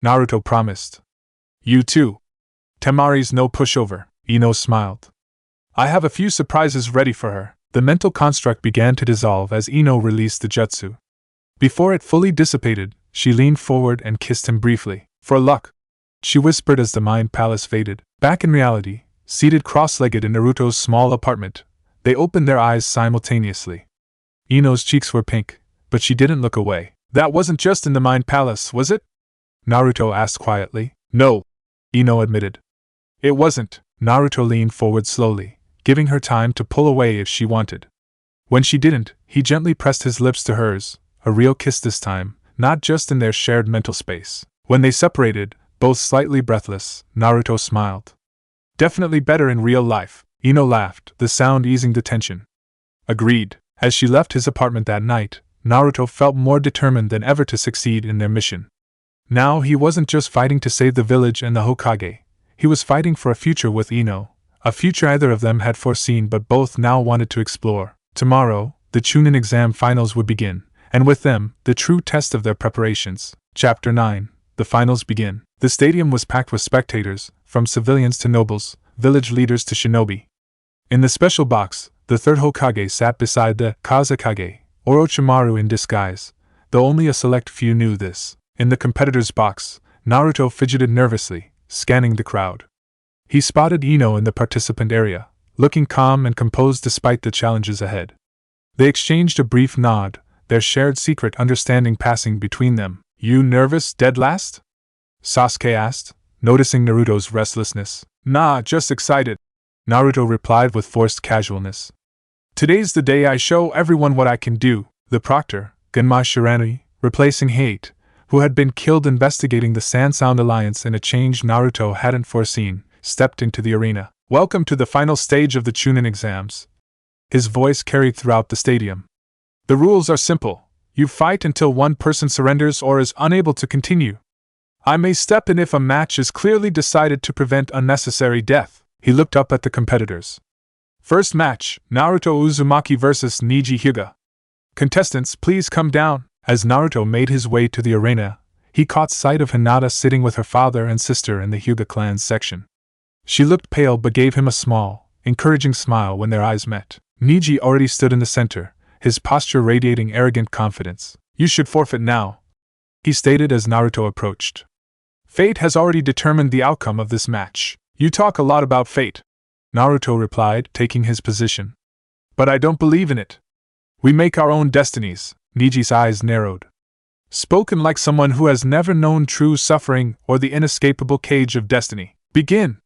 Speaker 1: Naruto promised. "You too. Temari's no pushover," Ino smiled. "I have a few surprises ready for her." The mental construct began to dissolve as Ino released the jutsu. Before it fully dissipated, she leaned forward and kissed him briefly. "For luck," she whispered as the Mind Palace faded. Back in reality, seated cross-legged in Naruto's small apartment, they opened their eyes simultaneously. Ino's cheeks were pink, but she didn't look away. "That wasn't just in the Mind Palace, was it?" Naruto asked quietly. "No," Ino admitted. "It wasn't." Naruto leaned forward slowly, giving her time to pull away if she wanted. When she didn't, he gently pressed his lips to hers, a real kiss this time, not just in their shared mental space. When they separated, both slightly breathless, Naruto smiled. "Definitely better in real life," Ino laughed, the sound easing the tension. Agreed. As she left his apartment that night, Naruto felt more determined than ever to succeed in their mission. Now he wasn't just fighting to save the village and the Hokage, he was fighting for a future with Ino, a future neither of them had foreseen but both now wanted to explore. Tomorrow, the Chunin exam finals would begin, and with them, the true test of their preparations. Chapter 9. The finals begin. The stadium was packed with spectators, from civilians to nobles, village leaders to shinobi. In the special box, the third Hokage sat beside the Kazekage, Orochimaru in disguise, though only a select few knew this. In the competitor's box, Naruto fidgeted nervously, scanning the crowd. He spotted Ino in the participant area, looking calm and composed despite the challenges ahead. They exchanged a brief nod, their shared secret understanding passing between them. "You nervous, dead last?" Sasuke asked, noticing Naruto's restlessness. "Nah, just excited," Naruto replied with forced casualness. "Today's the day I show everyone what I can do." The proctor, Genma Shiranui, replacing Hate, who had been killed investigating the Sand Sound Alliance in a change Naruto hadn't foreseen, stepped into the arena. "Welcome to the final stage of the Chunin exams." His voice carried throughout the stadium. "The rules are simple. You fight until one person surrenders or is unable to continue. I may step in if a match is clearly decided to prevent unnecessary death." He looked up at the competitors. "First match, Naruto Uzumaki vs. Neji Hyuga. Contestants, please come down." As Naruto made his way to the arena, he caught sight of Hinata sitting with her father and sister in the Hyuga clan's section. She looked pale but gave him a small, encouraging smile when their eyes met. Neji already stood in the center, his posture radiating arrogant confidence. "You should forfeit now," he stated as Naruto approached. "Fate has already determined the outcome of this match." "You talk a lot about fate," Naruto replied, taking his position. "But I don't believe in it. We make our own destinies." Neji's eyes narrowed. "Spoken like someone who has never known true suffering or the inescapable cage of destiny." "Begin!"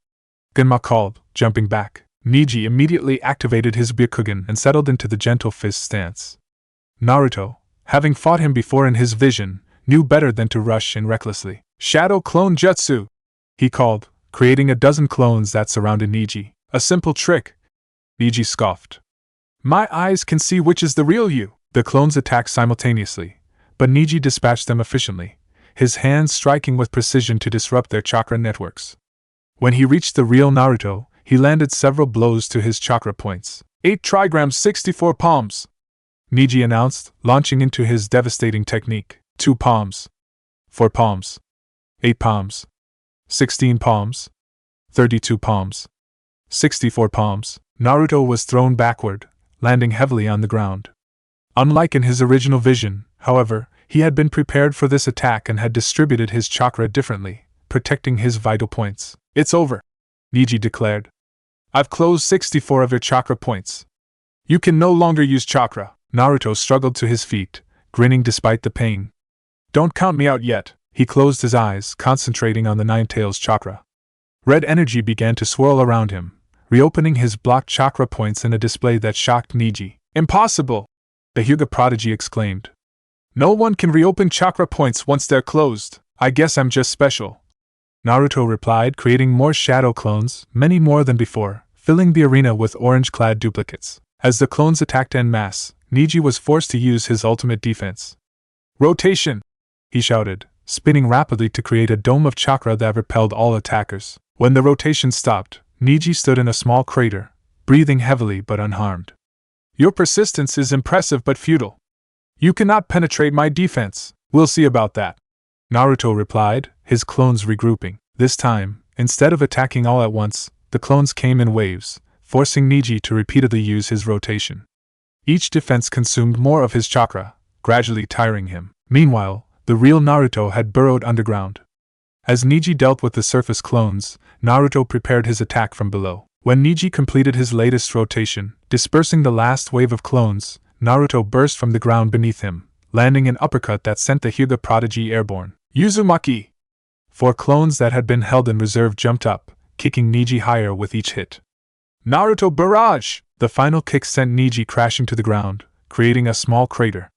Speaker 1: Genma called, jumping back. Neji immediately activated his Byakugan and settled into the gentle fist stance. Naruto, having fought him before in his vision, knew better than to rush in recklessly. "Shadow Clone Jutsu!" he called, creating a dozen clones that surrounded Neji. "A simple trick," Neji scoffed. "My eyes can see which is the real you." The clones attacked simultaneously, but Neji dispatched them efficiently, his hands striking with precision to disrupt their chakra networks. When he reached the real Naruto, he landed several blows to his chakra points. 8 trigrams 64 palms, Neji announced, launching into his devastating technique. 2 palms. 4 palms. 8 palms. 16 palms. 32 palms. 64 palms. Naruto was thrown backward, landing heavily on the ground. Unlike in his original vision, however, he had been prepared for this attack and had distributed his chakra differently, protecting his vital points. "It's over," Neji declared. "I've closed 64 of your chakra points. You can no longer use chakra." Naruto struggled to his feet, grinning despite the pain. "Don't count me out yet." He closed his eyes, concentrating on the Nine-Tails chakra. Red energy began to swirl around him, reopening his blocked chakra points in a display that shocked Niji. Impossible! The Hyuga prodigy exclaimed. No one can reopen chakra points once they're closed. I guess I'm just special. Naruto replied, creating more shadow clones, many more than before, filling the arena with orange-clad duplicates. As the clones attacked en masse, Niji was forced to use his ultimate defense. Rotation! He shouted, spinning rapidly to create a dome of chakra that repelled all attackers. When the rotation stopped, Niji stood in a small crater, breathing heavily but unharmed. Your persistence is impressive but futile. You cannot penetrate my defense. We'll see about that. Naruto replied, his clones regrouping. This time, instead of attacking all at once, the clones came in waves, forcing Niji to repeatedly use his rotation. Each defense consumed more of his chakra, gradually tiring him. Meanwhile, the real Naruto had burrowed underground. As Niji dealt with the surface clones, Naruto prepared his attack from below. When Niji completed his latest rotation, dispersing the last wave of clones, Naruto burst from the ground beneath him, landing an uppercut that sent the Hyuga prodigy airborne. Uzumaki! 4 clones that had been held in reserve jumped up, kicking Niji higher with each hit. Naruto Barrage! The final kick sent Niji crashing to the ground, creating a small crater.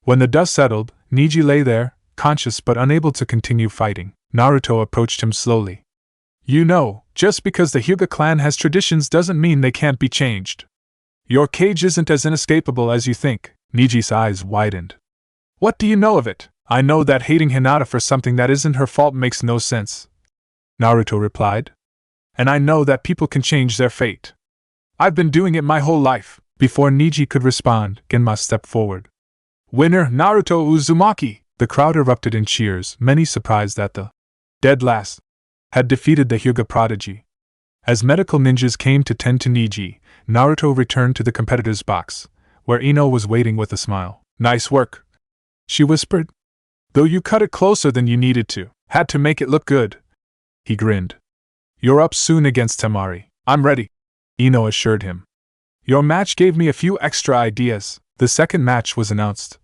Speaker 1: When the dust settled, Niji lay there, conscious but unable to continue fighting. Naruto approached him slowly. You know, just because the Hyuga clan has traditions doesn't mean they can't be changed. Your cage isn't as inescapable as you think. Niji's eyes widened. What do you know of it? I know that hating Hinata for something that isn't her fault makes no sense. Naruto replied. And I know that people can change their fate. I've been doing it my whole life. Before Niji could respond, Genma stepped forward. Winner, Naruto Uzumaki! The crowd erupted in cheers, many surprised that the dead last had defeated the Hyuga prodigy. As medical ninjas came to tend to Niji, Naruto returned to the competitor's box, where Ino was waiting with a smile. Nice work, she whispered. Though you cut it closer than you needed to. Had to make it look good. He grinned. You're up soon against Temari. I'm ready, Ino assured him. Your match gave me a few extra ideas. The second match was announced.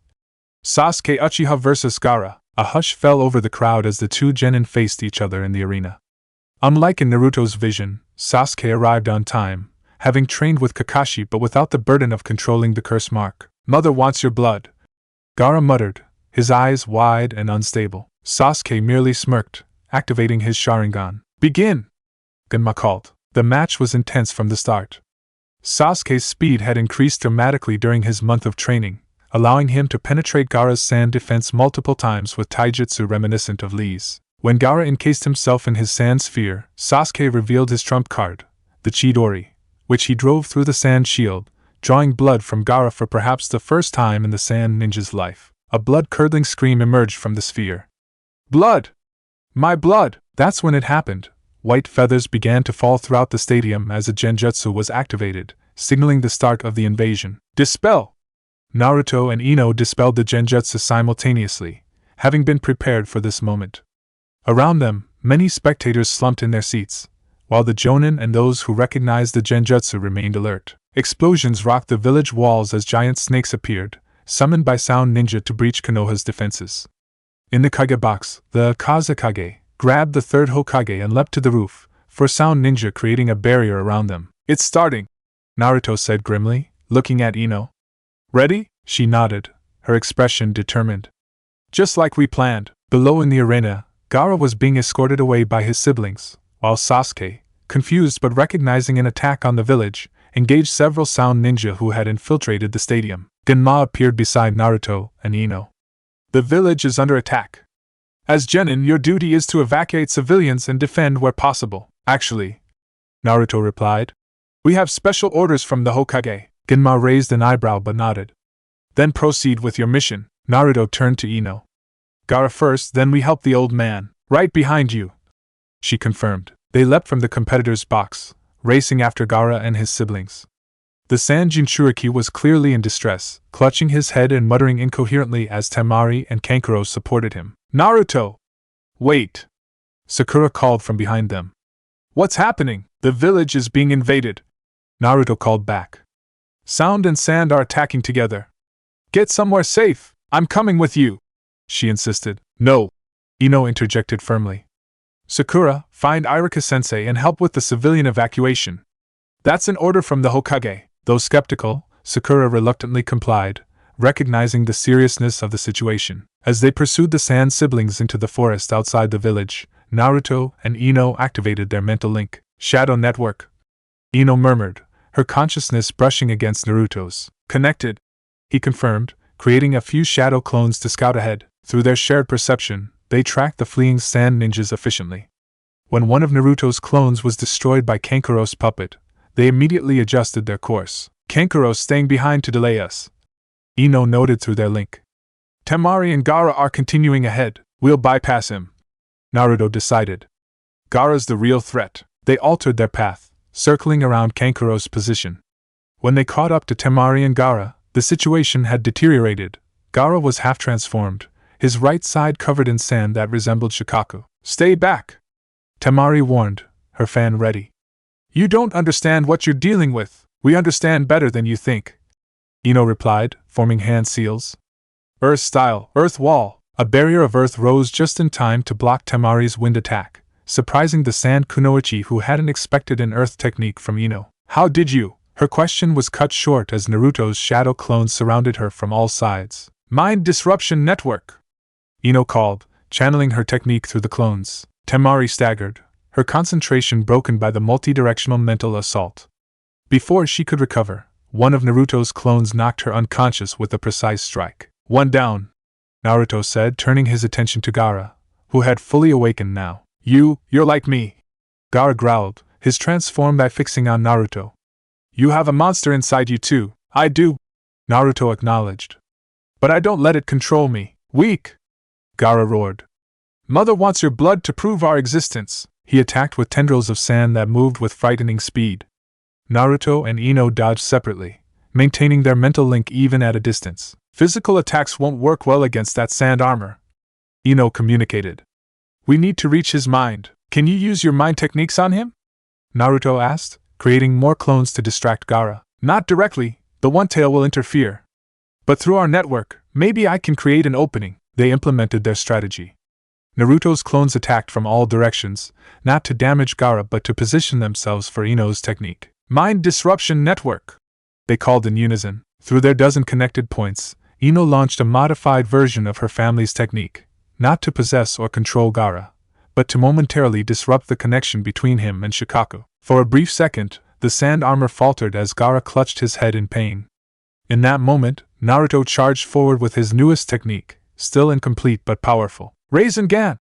Speaker 1: Sasuke Uchiha vs. Gaara. A hush fell over the crowd as the two genin faced each other in the arena. Unlike in Naruto's vision, Sasuke arrived on time, having trained with Kakashi but without the burden of controlling the curse mark. Mother wants your blood, Gaara muttered, his eyes wide and unstable. Sasuke merely smirked, activating his Sharingan. Begin! Genma called. The match was intense from the start. Sasuke's speed had increased dramatically during his month of training, allowing him to penetrate Gaara's sand defense multiple times with taijutsu reminiscent of Lee's. When Gaara encased himself in his sand sphere, Sasuke revealed his trump card, the Chidori, which he drove through the sand shield, drawing blood from Gaara for perhaps the first time in the sand ninja's life. A blood-curdling scream emerged from the sphere. Blood! My blood! That's when it happened. White feathers began to fall throughout the stadium as a genjutsu was activated, signaling the start of the invasion. Dispel! Naruto and Ino dispelled the genjutsu simultaneously, having been prepared for this moment. Around them, many spectators slumped in their seats, while the jonin and those who recognized the genjutsu remained alert. Explosions rocked the village walls as giant snakes appeared, summoned by Sound Ninja to breach Konoha's defenses. In the Kage box, the Kazekage grabbed the third Hokage and leapt to the roof, for Sound Ninja creating a barrier around them. It's starting, Naruto said grimly, looking at Ino. Ready? She nodded, her expression determined. Just like we planned. Below in the arena, Gaara was being escorted away by his siblings, while Sasuke, confused but recognizing an attack on the village, engaged several Sound Ninja who had infiltrated the stadium. Genma appeared beside Naruto and Ino. The village is under attack. As genin, your duty is to evacuate civilians and defend where possible. Actually, Naruto replied, we have special orders from the Hokage. Genma raised an eyebrow but nodded. Then proceed with your mission. Naruto turned to Ino. Gaara first, then we help the old man. Right behind you, she confirmed. They leapt from the competitor's box, racing after Gaara and his siblings. The Sand Jinchuriki was clearly in distress, clutching his head and muttering incoherently as Temari and Kankuro supported him. Naruto! Wait! Sakura called from behind them. What's happening? The village is being invaded. Naruto called back. Sound and Sand are attacking together. Get somewhere safe. I'm coming with you, she insisted. No, Ino interjected firmly. Sakura, find Iruka-sensei and help with the civilian evacuation. That's an order from the Hokage. Though skeptical, Sakura reluctantly complied, recognizing the seriousness of the situation. As they pursued the Sand siblings into the forest outside the village, Naruto and Ino activated their mental link. Shadow network. Ino murmured, her consciousness brushing against Naruto's. Connected, he confirmed, creating a few shadow clones to scout ahead. Through their shared perception, they tracked the fleeing sand ninjas efficiently. When one of Naruto's clones was destroyed by Kankuro's puppet, they immediately adjusted their course. Kankuro's staying behind to delay us, Ino noted through their link. Temari and Gaara are continuing ahead, we'll bypass him, Naruto decided. Gaara's the real threat. They altered their path, circling around Kankuro's position. When they caught up to Temari and Gaara, the situation had deteriorated. Gaara was half transformed, his right side covered in sand that resembled Shikaku. Stay back, Temari warned, her fan ready. You don't understand what you're dealing with. We understand better than you think, Ino replied, forming hand seals. Earth style, earth wall. A barrier of earth rose just in time to block Temari's wind attack, surprising the Sand Kunoichi, who hadn't expected an earth technique from Ino. How did you? Her question was cut short as Naruto's shadow clones surrounded her from all sides. Mind disruption network, Ino called, channeling her technique through the clones. Temari staggered, her concentration broken by the multi-directional mental assault. Before she could recover, one of Naruto's clones knocked her unconscious with a precise strike. One down, Naruto said, turning his attention to Gaara, who had fully awakened now. You're like me, Gaara growled, his transformed eye fixing on Naruto. You have a monster inside you too. I do, Naruto acknowledged. But I don't let it control me. Weak, Gaara roared. Mother wants your blood to prove our existence. He attacked with tendrils of sand that moved with frightening speed. Naruto and Ino dodged separately, maintaining their mental link even at a distance. Physical attacks won't work well against that sand armor, Ino communicated. We need to reach his mind. Can you use your mind techniques on him? Naruto asked, creating more clones to distract Gaara. Not directly, the One Tail will interfere. But through our network, maybe I can create an opening. They implemented their strategy. Naruto's clones attacked from all directions, not to damage Gaara but to position themselves for Ino's technique. Mind disruption network, they called in unison. Through their dozen connected points, Ino launched a modified version of her family's technique, not to possess or control Gaara, but to momentarily disrupt the connection between him and Shikaku. For a brief second, the sand armor faltered as Gaara clutched his head in pain. In that moment, Naruto charged forward with his newest technique, still incomplete but powerful. Rasengan!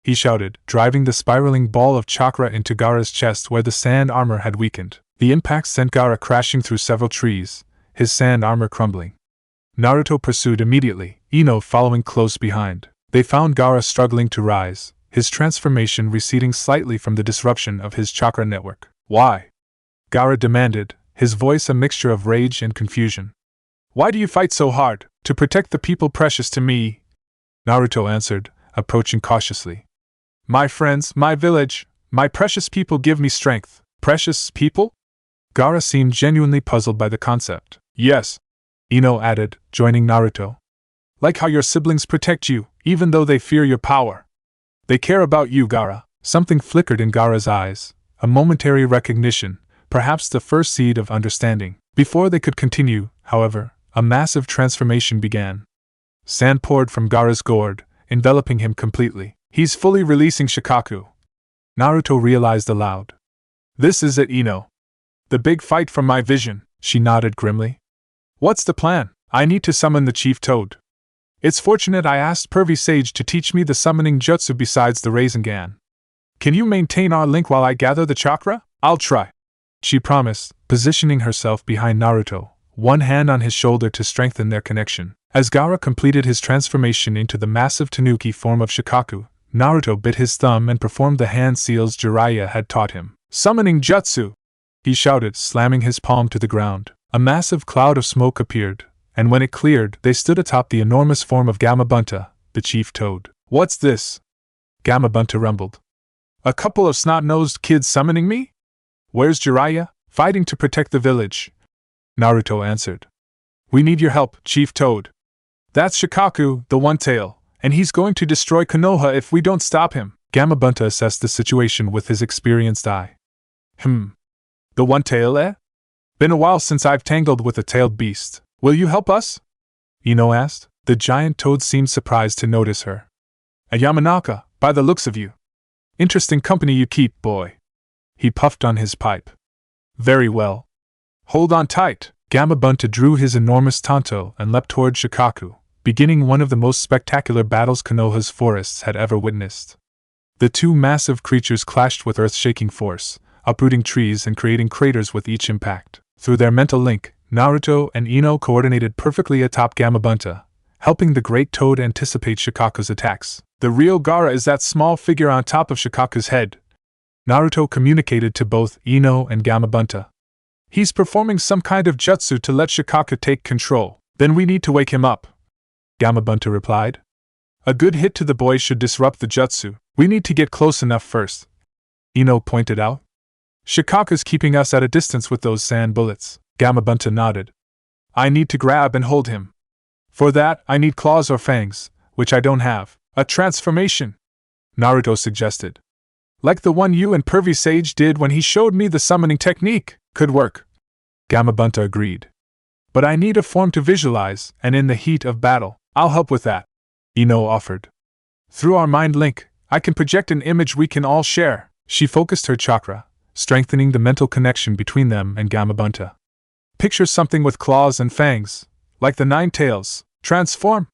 Speaker 1: He shouted, driving the spiraling ball of chakra into Gaara's chest where the sand armor had weakened. The impact sent Gaara crashing through several trees, his sand armor crumbling. Naruto pursued immediately, Ino following close behind. They found Gaara struggling to rise, his transformation receding slightly from the disruption of his chakra network. Why? Gaara demanded, his voice a mixture of rage and confusion. Why do you fight so hard? To protect the people precious to me, Naruto answered, approaching cautiously. My friends, my village, my precious people give me strength. Precious people? Gaara seemed genuinely puzzled by the concept. Yes, Ino added, joining Naruto. Like how your siblings protect you, even though they fear your power. They care about you, Gaara. Something flickered in Gaara's eyes, a momentary recognition, perhaps the first seed of understanding. Before they could continue, however, a massive transformation began. Sand poured from Gaara's gourd, enveloping him completely. He's fully releasing Shikaku, Naruto realized aloud. This is it, Ino. The big fight from my vision, she nodded grimly. What's the plan? I need to summon the Chief Toad. It's fortunate I asked Pervy Sage to teach me the summoning jutsu besides the Rasengan. Can you maintain our link while I gather the chakra? I'll try, she promised, positioning herself behind Naruto, one hand on his shoulder to strengthen their connection. As Gaara completed his transformation into the massive tanuki form of Shikaku, Naruto bit his thumb and performed the hand seals Jiraiya had taught him. Summoning jutsu! He shouted, slamming his palm to the ground. A massive cloud of smoke appeared, and when it cleared, they stood atop the enormous form of Gamabunta, the chief toad. What's this? Gamabunta rumbled. A couple of snot-nosed kids summoning me? Where's Jiraiya? Fighting to protect the village, Naruto answered. We need your help, Chief Toad. That's Shikaku, the One Tail, and he's going to destroy Konoha if we don't stop him. Gamabunta assessed the situation with his experienced eye. The one tail, eh? Been a while since I've tangled with a tailed beast. Will you help us? Ino asked. The giant toad seemed surprised to notice her. A Yamanaka, by the looks of you. Interesting company you keep, boy. He puffed on his pipe. Very well. Hold on tight. Gamabunta drew his enormous tanto and leapt toward Shikaku, beginning one of the most spectacular battles Konoha's forests had ever witnessed. The two massive creatures clashed with earth-shaking force, uprooting trees and creating craters with each impact. Through their mental link, Naruto and Ino coordinated perfectly atop Gamabunta, helping the great toad anticipate Shikaku's attacks. The real Gaara is that small figure on top of Shikaku's head, Naruto communicated to both Ino and Gamabunta. He's performing some kind of jutsu to let Shikaku take control. Then we need to wake him up, Gamabunta replied. A good hit to the boy should disrupt the jutsu. We need to get close enough first, Ino pointed out. Shikaku's keeping us at a distance with those sand bullets, Gamabunta nodded. I need to grab and hold him. For that, I need claws or fangs, which I don't have. A transformation, Naruto suggested. Like the one you and Pervy Sage did when he showed me the summoning technique. Could work, Gamabunta agreed. But I need a form to visualize, and in the heat of battle, I'll help with that, Ino offered. Through our mind link, I can project an image we can all share. She focused her chakra, strengthening the mental connection between them and Gamabunta. Picture something with claws and fangs, like the Nine Tails. Transform!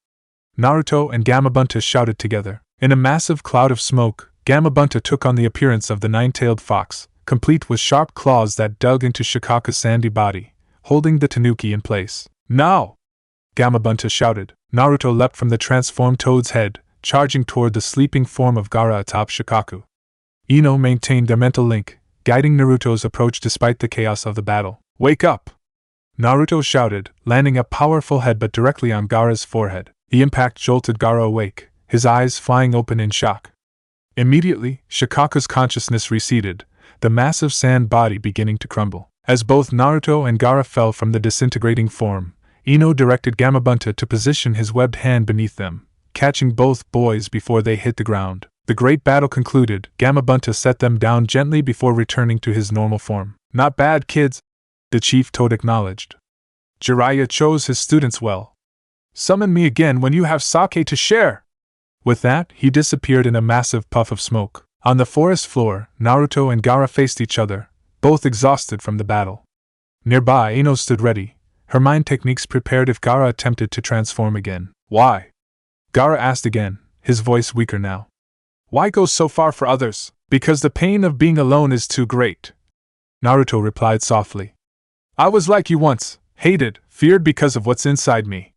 Speaker 1: Naruto and Gamabunta shouted together. In a massive cloud of smoke, Gamabunta took on the appearance of the nine-tailed fox, complete with sharp claws that dug into Shikaku's sandy body, holding the tanuki in place. Now! Gamabunta shouted. Naruto leapt from the transformed toad's head, charging toward the sleeping form of Gaara atop Shikaku. Ino maintained their mental link, guiding Naruto's approach despite the chaos of the battle. Wake up! Naruto shouted, landing a powerful headbutt directly on Gaara's forehead. The impact jolted Gaara awake, his eyes flying open in shock. Immediately, Shikaku's consciousness receded, the massive sand body beginning to crumble. As both Naruto and Gaara fell from the disintegrating form, Ino directed Gamabunta to position his webbed hand beneath them, catching both boys before they hit the ground. The great battle concluded. Gamabunta set them down gently before returning to his normal form. Not bad, kids, the chief toad acknowledged. Jiraiya chose his students well. Summon me again when you have sake to share. With that, he disappeared in a massive puff of smoke. On the forest floor, Naruto and Gaara faced each other, both exhausted from the battle. Nearby, Ino stood ready, her mind techniques prepared if Gaara attempted to transform again. Why? Gaara asked again, his voice weaker now. Why go so far for others? Because the pain of being alone is too great, Naruto replied softly. I was like you once, hated, feared because of what's inside me.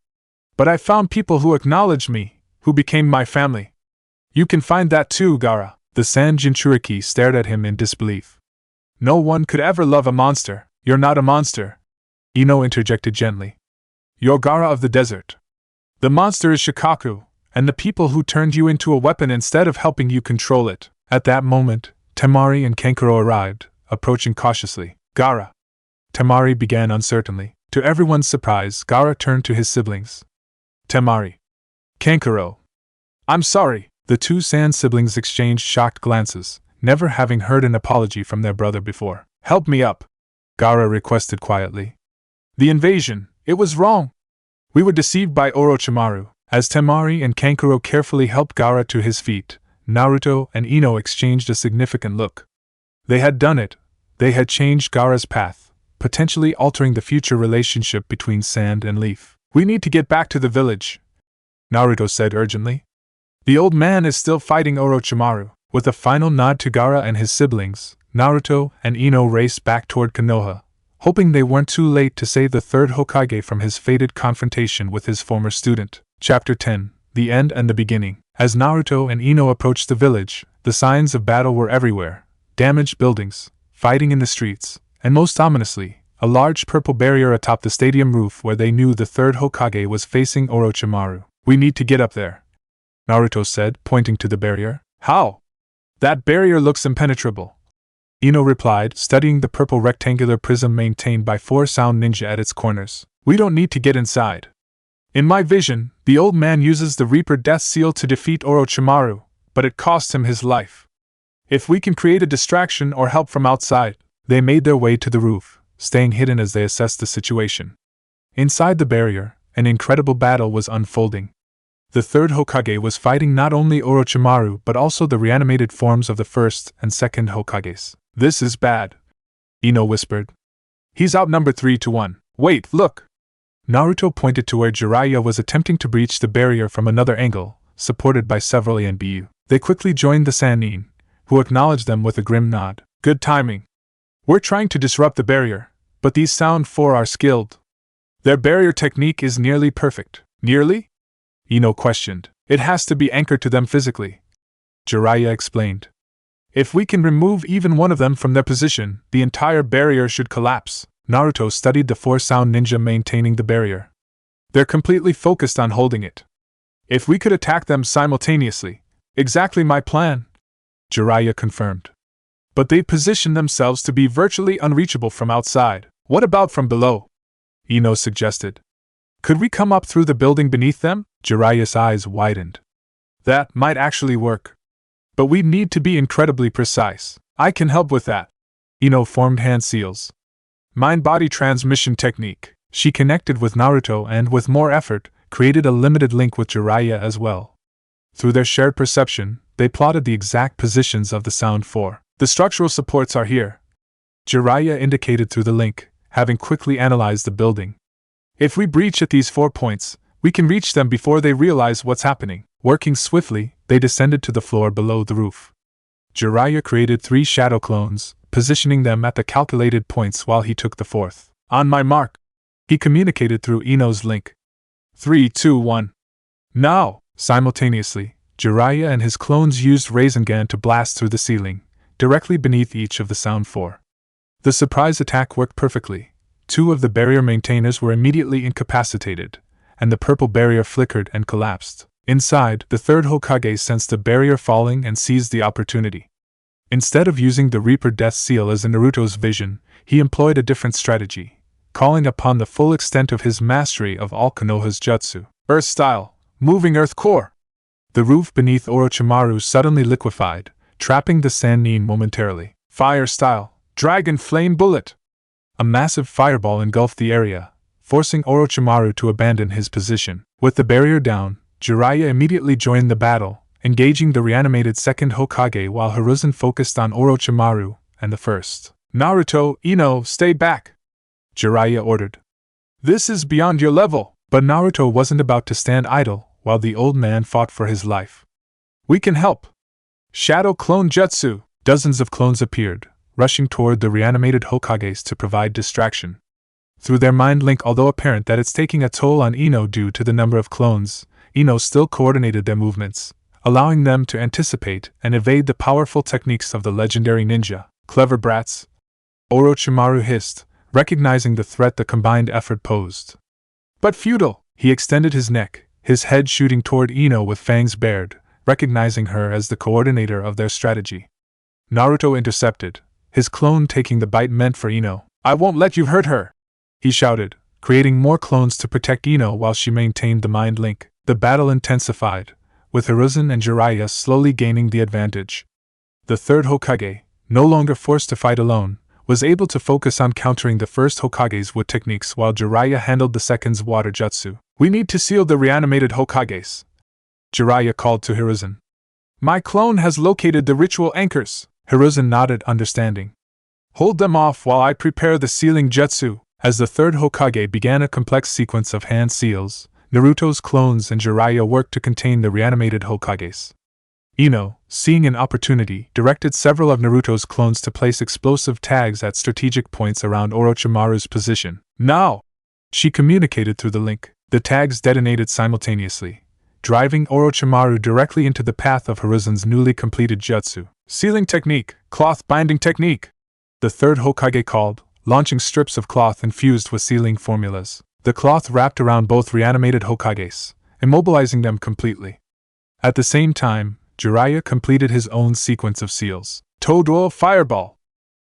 Speaker 1: But I found people who acknowledged me, who became my family. You can find that too, Gaara. The Sand Jinchuriki stared at him in disbelief. No one could ever love a monster. You're not a monster, Ino interjected gently. You're Gaara of the desert. The monster is Shikaku, and the people who turned you into a weapon instead of helping you control it. At that moment, Temari and Kankuro arrived, approaching cautiously. Gaara, Temari began uncertainly. To everyone's surprise, Gaara turned to his siblings. Temari. Kankuro. I'm sorry. The two Sand siblings exchanged shocked glances, never having heard an apology from their brother before. Help me up, Gaara requested quietly. The invasion, it was wrong. We were deceived by Orochimaru. As Temari and Kankuro carefully helped Gaara to his feet, Naruto and Ino exchanged a significant look. They had done it. They had changed Gaara's path, potentially altering the future relationship between Sand and Leaf. We need to get back to the village, Naruto said urgently. The old man is still fighting Orochimaru. With a final nod to Gaara and his siblings, Naruto and Ino raced back toward Konoha, hoping they weren't too late to save the third Hokage from his fated confrontation with his former student. Chapter 10: The End and the Beginning. As Naruto and Ino approached the village, the signs of battle were everywhere. Damaged buildings, fighting in the streets, and most ominously, a large purple barrier atop the stadium roof where they knew the third Hokage was facing Orochimaru. We need to get up there, Naruto said, pointing to the barrier. How? That barrier looks impenetrable, Ino replied, studying the purple rectangular prism maintained by 4 Sound Ninja at its corners. We don't need to get inside. In my vision, the old man uses the Reaper Death Seal to defeat Orochimaru, but it cost him his life. If we can create a distraction or help from outside, they made their way to the roof, staying hidden as they assessed the situation. Inside the barrier, an incredible battle was unfolding. The third Hokage was fighting not only Orochimaru but also the reanimated forms of the first and second Hokages. "This is bad," Ino whispered. "He's outnumbered 3-1. Wait, look!" Naruto pointed to where Jiraiya was attempting to breach the barrier from another angle, supported by several Yanbu. They quickly joined the Sannin, who acknowledged them with a grim nod. "Good timing. We're trying to disrupt the barrier, but these Sound Four are skilled. Their barrier technique is nearly perfect." "Nearly?" Ino questioned. "It has to be anchored to them physically," Jiraiya explained. "If we can remove even one of them from their position, the entire barrier should collapse." Naruto studied the four sound ninja maintaining the barrier. "They're completely focused on holding it. If we could attack them simultaneously." "Exactly my plan," Jiraiya confirmed. "But they position themselves to be virtually unreachable from outside." "What about from below?" Ino suggested. "Could we come up through the building beneath them?" Jiraiya's eyes widened. "That might actually work. But we'd need to be incredibly precise." "I can help with that." Ino formed hand seals. Mind-body transmission technique. She connected with Naruto and, with more effort, created a limited link with Jiraiya as well. Through their shared perception, they plotted the exact positions of the Sound Four. "The structural supports are here," Jiraiya indicated through the link, having quickly analyzed the building. "If we breach at these 4 points, we can reach them before they realize what's happening." Working swiftly, they descended to the floor below the roof. Jiraiya created 3 shadow clones, positioning them at the calculated points while he took the 4th. "On my mark," he communicated through Ino's link. 3, 2, 1. Now! Simultaneously, Jiraiya and his clones used Rasengan to blast through the ceiling, directly beneath each of the Sound Four. The surprise attack worked perfectly. 2 of the barrier maintainers were immediately incapacitated, and the purple barrier flickered and collapsed. Inside, the third Hokage sensed the barrier falling and seized the opportunity. Instead of using the Reaper Death Seal as in Naruto's vision, he employed a different strategy, calling upon the full extent of his mastery of all Konoha's jutsu. Earth Style, Moving Earth Core! The roof beneath Orochimaru suddenly liquefied, trapping the Sannin momentarily. Fire Style, Dragon Flame Bullet! A massive fireball engulfed the area, forcing Orochimaru to abandon his position. With the barrier down, Jiraiya immediately joined the battle, engaging the reanimated second Hokage while Hiruzen focused on Orochimaru and the first. "Naruto, Ino, stay back!" Jiraiya ordered. "This is beyond your level!" But Naruto wasn't about to stand idle while the old man fought for his life. "We can help!" Shadow Clone Jutsu! Dozens of clones appeared, rushing toward the reanimated Hokages to provide distraction. Through their mind link, although apparent that it's taking a toll on Ino due to the number of clones, Ino still coordinated their movements, allowing them to anticipate and evade the powerful techniques of the legendary ninja. "Clever brats!" Orochimaru hissed, recognizing the threat the combined effort posed. "But futile!" He extended his neck, his head shooting toward Ino with fangs bared, recognizing her as the coordinator of their strategy. Naruto intercepted, his clone taking the bite meant for Ino. "I won't let you hurt her!" he shouted, creating more clones to protect Ino while she maintained the mind link. The battle intensified, with Hiruzen and Jiraiya slowly gaining the advantage. The third Hokage, no longer forced to fight alone, was able to focus on countering the first Hokage's wood techniques while Jiraiya handled the second's water jutsu. "We need to seal the reanimated Hokages," Jiraiya called to Hiruzen. "My clone has located the ritual anchors." Hiruzen nodded, understanding. "Hold them off while I prepare the sealing jutsu." As the third Hokage began a complex sequence of hand seals, Naruto's clones and Jiraiya worked to contain the reanimated Hokages. Ino, seeing an opportunity, directed several of Naruto's clones to place explosive tags at strategic points around Orochimaru's position. "Now!" she communicated through the link. The tags detonated simultaneously, driving Orochimaru directly into the path of Hiruzen's newly completed jutsu. "Sealing technique, cloth binding technique!" the third Hokage called, launching strips of cloth infused with sealing formulas. The cloth wrapped around both reanimated Hokages, immobilizing them completely. At the same time, Jiraiya completed his own sequence of seals. Toad Oil Fireball!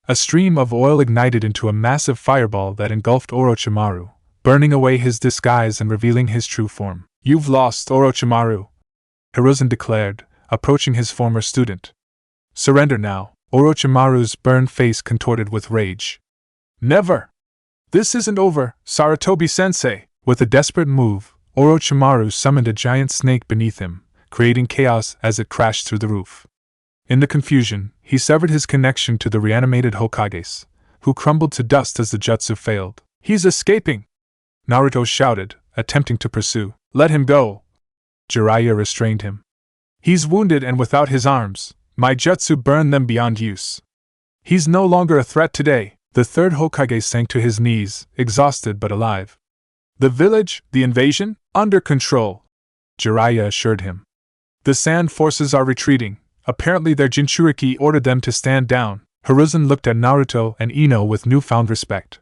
Speaker 1: A stream of oil ignited into a massive fireball that engulfed Orochimaru, burning away his disguise and revealing his true form. "You've lost, Orochimaru," Hiruzen declared, approaching his former student. Surrender now, Orochimaru's burned face contorted with rage. Never! This isn't over, Sarutobi-sensei! With a desperate move, Orochimaru summoned a giant snake beneath him, creating chaos as it crashed through the roof. In the confusion, he severed his connection to the reanimated Hokages, who crumbled to dust as the jutsu failed. He's escaping! Naruto shouted, attempting to pursue. Let him go! Jiraiya restrained him. He's wounded and without his arms. My jutsu burned them beyond use. He's no longer a threat today. The third Hokage sank to his knees, exhausted but alive. The village, the invasion, under control, Jiraiya assured him. The sand forces are retreating. Apparently their Jinchuriki ordered them to stand down. Hiruzen looked at Naruto and Ino with newfound respect.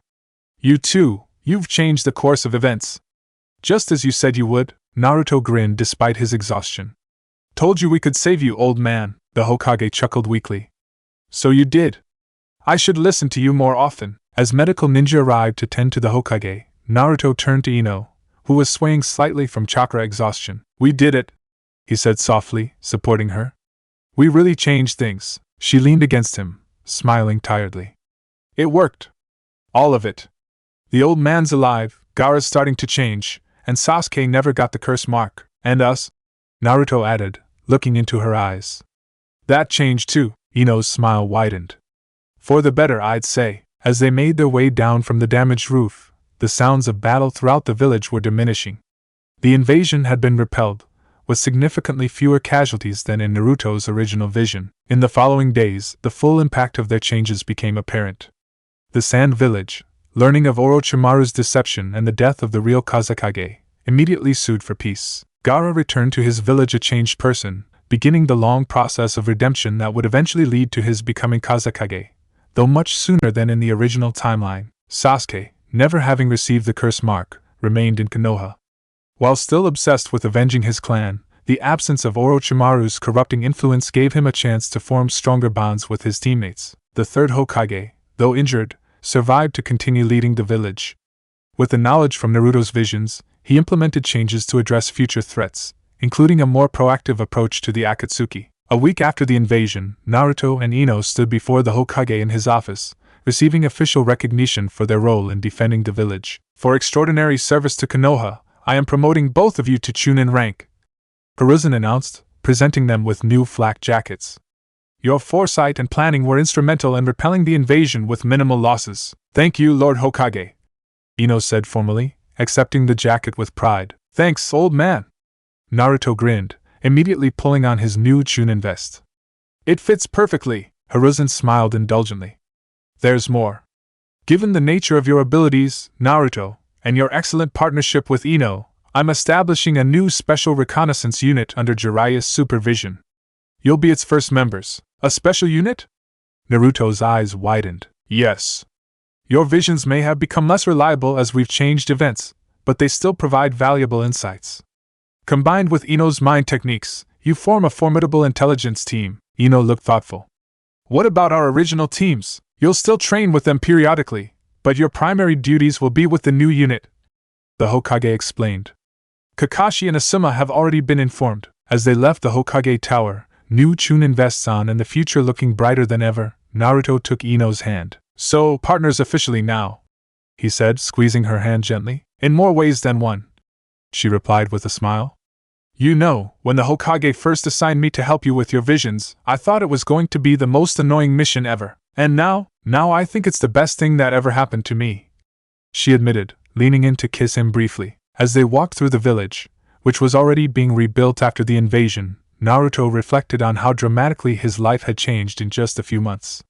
Speaker 1: You too, you've changed the course of events. Just as you said you would, Naruto grinned despite his exhaustion. Told you we could save you, old man, the Hokage chuckled weakly. So you did. I should listen to you more often. As medical ninja arrived to tend to the Hokage, Naruto turned to Ino, who was swaying slightly from chakra exhaustion. We did it, he said softly, supporting her. We really changed things. She leaned against him, smiling tiredly. It worked. All of it. The old man's alive, Gaara's starting to change, and Sasuke never got the curse mark. And us? Naruto added, looking into her eyes. That changed too. Ino's smile widened. For the better, I'd say. As they made their way down from the damaged roof, the sounds of battle throughout the village were diminishing. The invasion had been repelled, with significantly fewer casualties than in Naruto's original vision. In the following days, the full impact of their changes became apparent. The Sand Village, learning of Orochimaru's deception and the death of the real Kazekage, immediately sued for peace. Gaara returned to his village a changed person, beginning the long process of redemption that would eventually lead to his becoming Kazekage, though much sooner than in the original timeline. Sasuke, never having received the curse mark, remained in Konoha. While still obsessed with avenging his clan, the absence of Orochimaru's corrupting influence gave him a chance to form stronger bonds with his teammates. The third Hokage, though injured, survived to continue leading the village. With the knowledge from Naruto's visions, he implemented changes to address future threats, including a more proactive approach to the Akatsuki. A week after the invasion, Naruto and Ino stood before the Hokage in his office, receiving official recognition for their role in defending the village. For extraordinary service to Konoha, I am promoting both of you to Chunin rank, Hiruzen announced, presenting them with new flak jackets. Your foresight and planning were instrumental in repelling the invasion with minimal losses. Thank you, Lord Hokage, Ino said formally, accepting the jacket with pride. Thanks, old man. Naruto grinned, immediately pulling on his new Chunin vest. It fits perfectly, Hiruzen smiled indulgently. There's more. Given the nature of your abilities, Naruto, and your excellent partnership with Ino, I'm establishing a new special reconnaissance unit under Jiraiya's supervision. You'll be its first members. A special unit? Naruto's eyes widened. Yes. Your visions may have become less reliable as we've changed events, but they still provide valuable insights. Combined with Ino's mind techniques, you form a formidable intelligence team. Ino looked thoughtful. What about our original teams? You'll still train with them periodically, but your primary duties will be with the new unit, the Hokage explained. Kakashi and Asuma have already been informed. As they left the Hokage Tower, new Chunin vests on and the future looking brighter than ever, Naruto took Ino's hand. So, partners officially now, he said, squeezing her hand gently. In more ways than one, she replied with a smile. You know, when the Hokage first assigned me to help you with your visions, I thought it was going to be the most annoying mission ever. And now I think it's the best thing that ever happened to me, she admitted, leaning in to kiss him briefly. As they walked through the village, which was already being rebuilt after the invasion, Naruto reflected on how dramatically his life had changed in just a few months.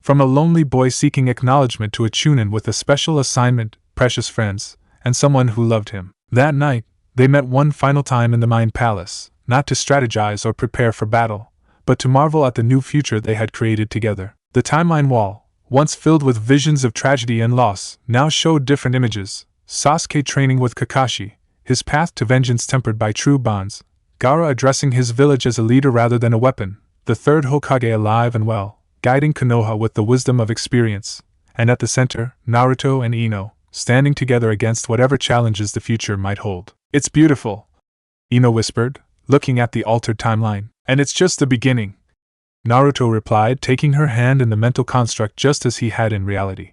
Speaker 1: From a lonely boy seeking acknowledgement to a Chunin with a special assignment, precious friends, and someone who loved him. That night, they met one final time in the Mind Palace, not to strategize or prepare for battle, but to marvel at the new future they had created together. The timeline wall, once filled with visions of tragedy and loss, now showed different images. Sasuke training with Kakashi, his path to vengeance tempered by true bonds, Gaara addressing his village as a leader rather than a weapon, the third Hokage alive and well, guiding Konoha with the wisdom of experience, and at the center, Naruto and Ino, standing together against whatever challenges the future might hold. It's beautiful, Ino whispered, looking at the altered timeline. And it's just the beginning, Naruto replied, taking her hand in the mental construct just as he had in reality.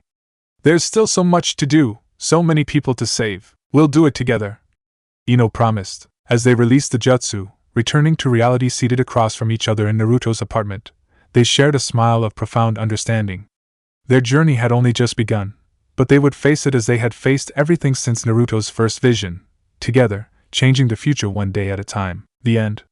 Speaker 1: There's still so much to do, so many people to save. We'll do it together, Ino promised, as they released the jutsu, returning to reality seated across from each other in Naruto's apartment. They shared a smile of profound understanding. Their journey had only just begun, but they would face it as they had faced everything since Naruto's first vision, together, changing the future one day at a time. The end.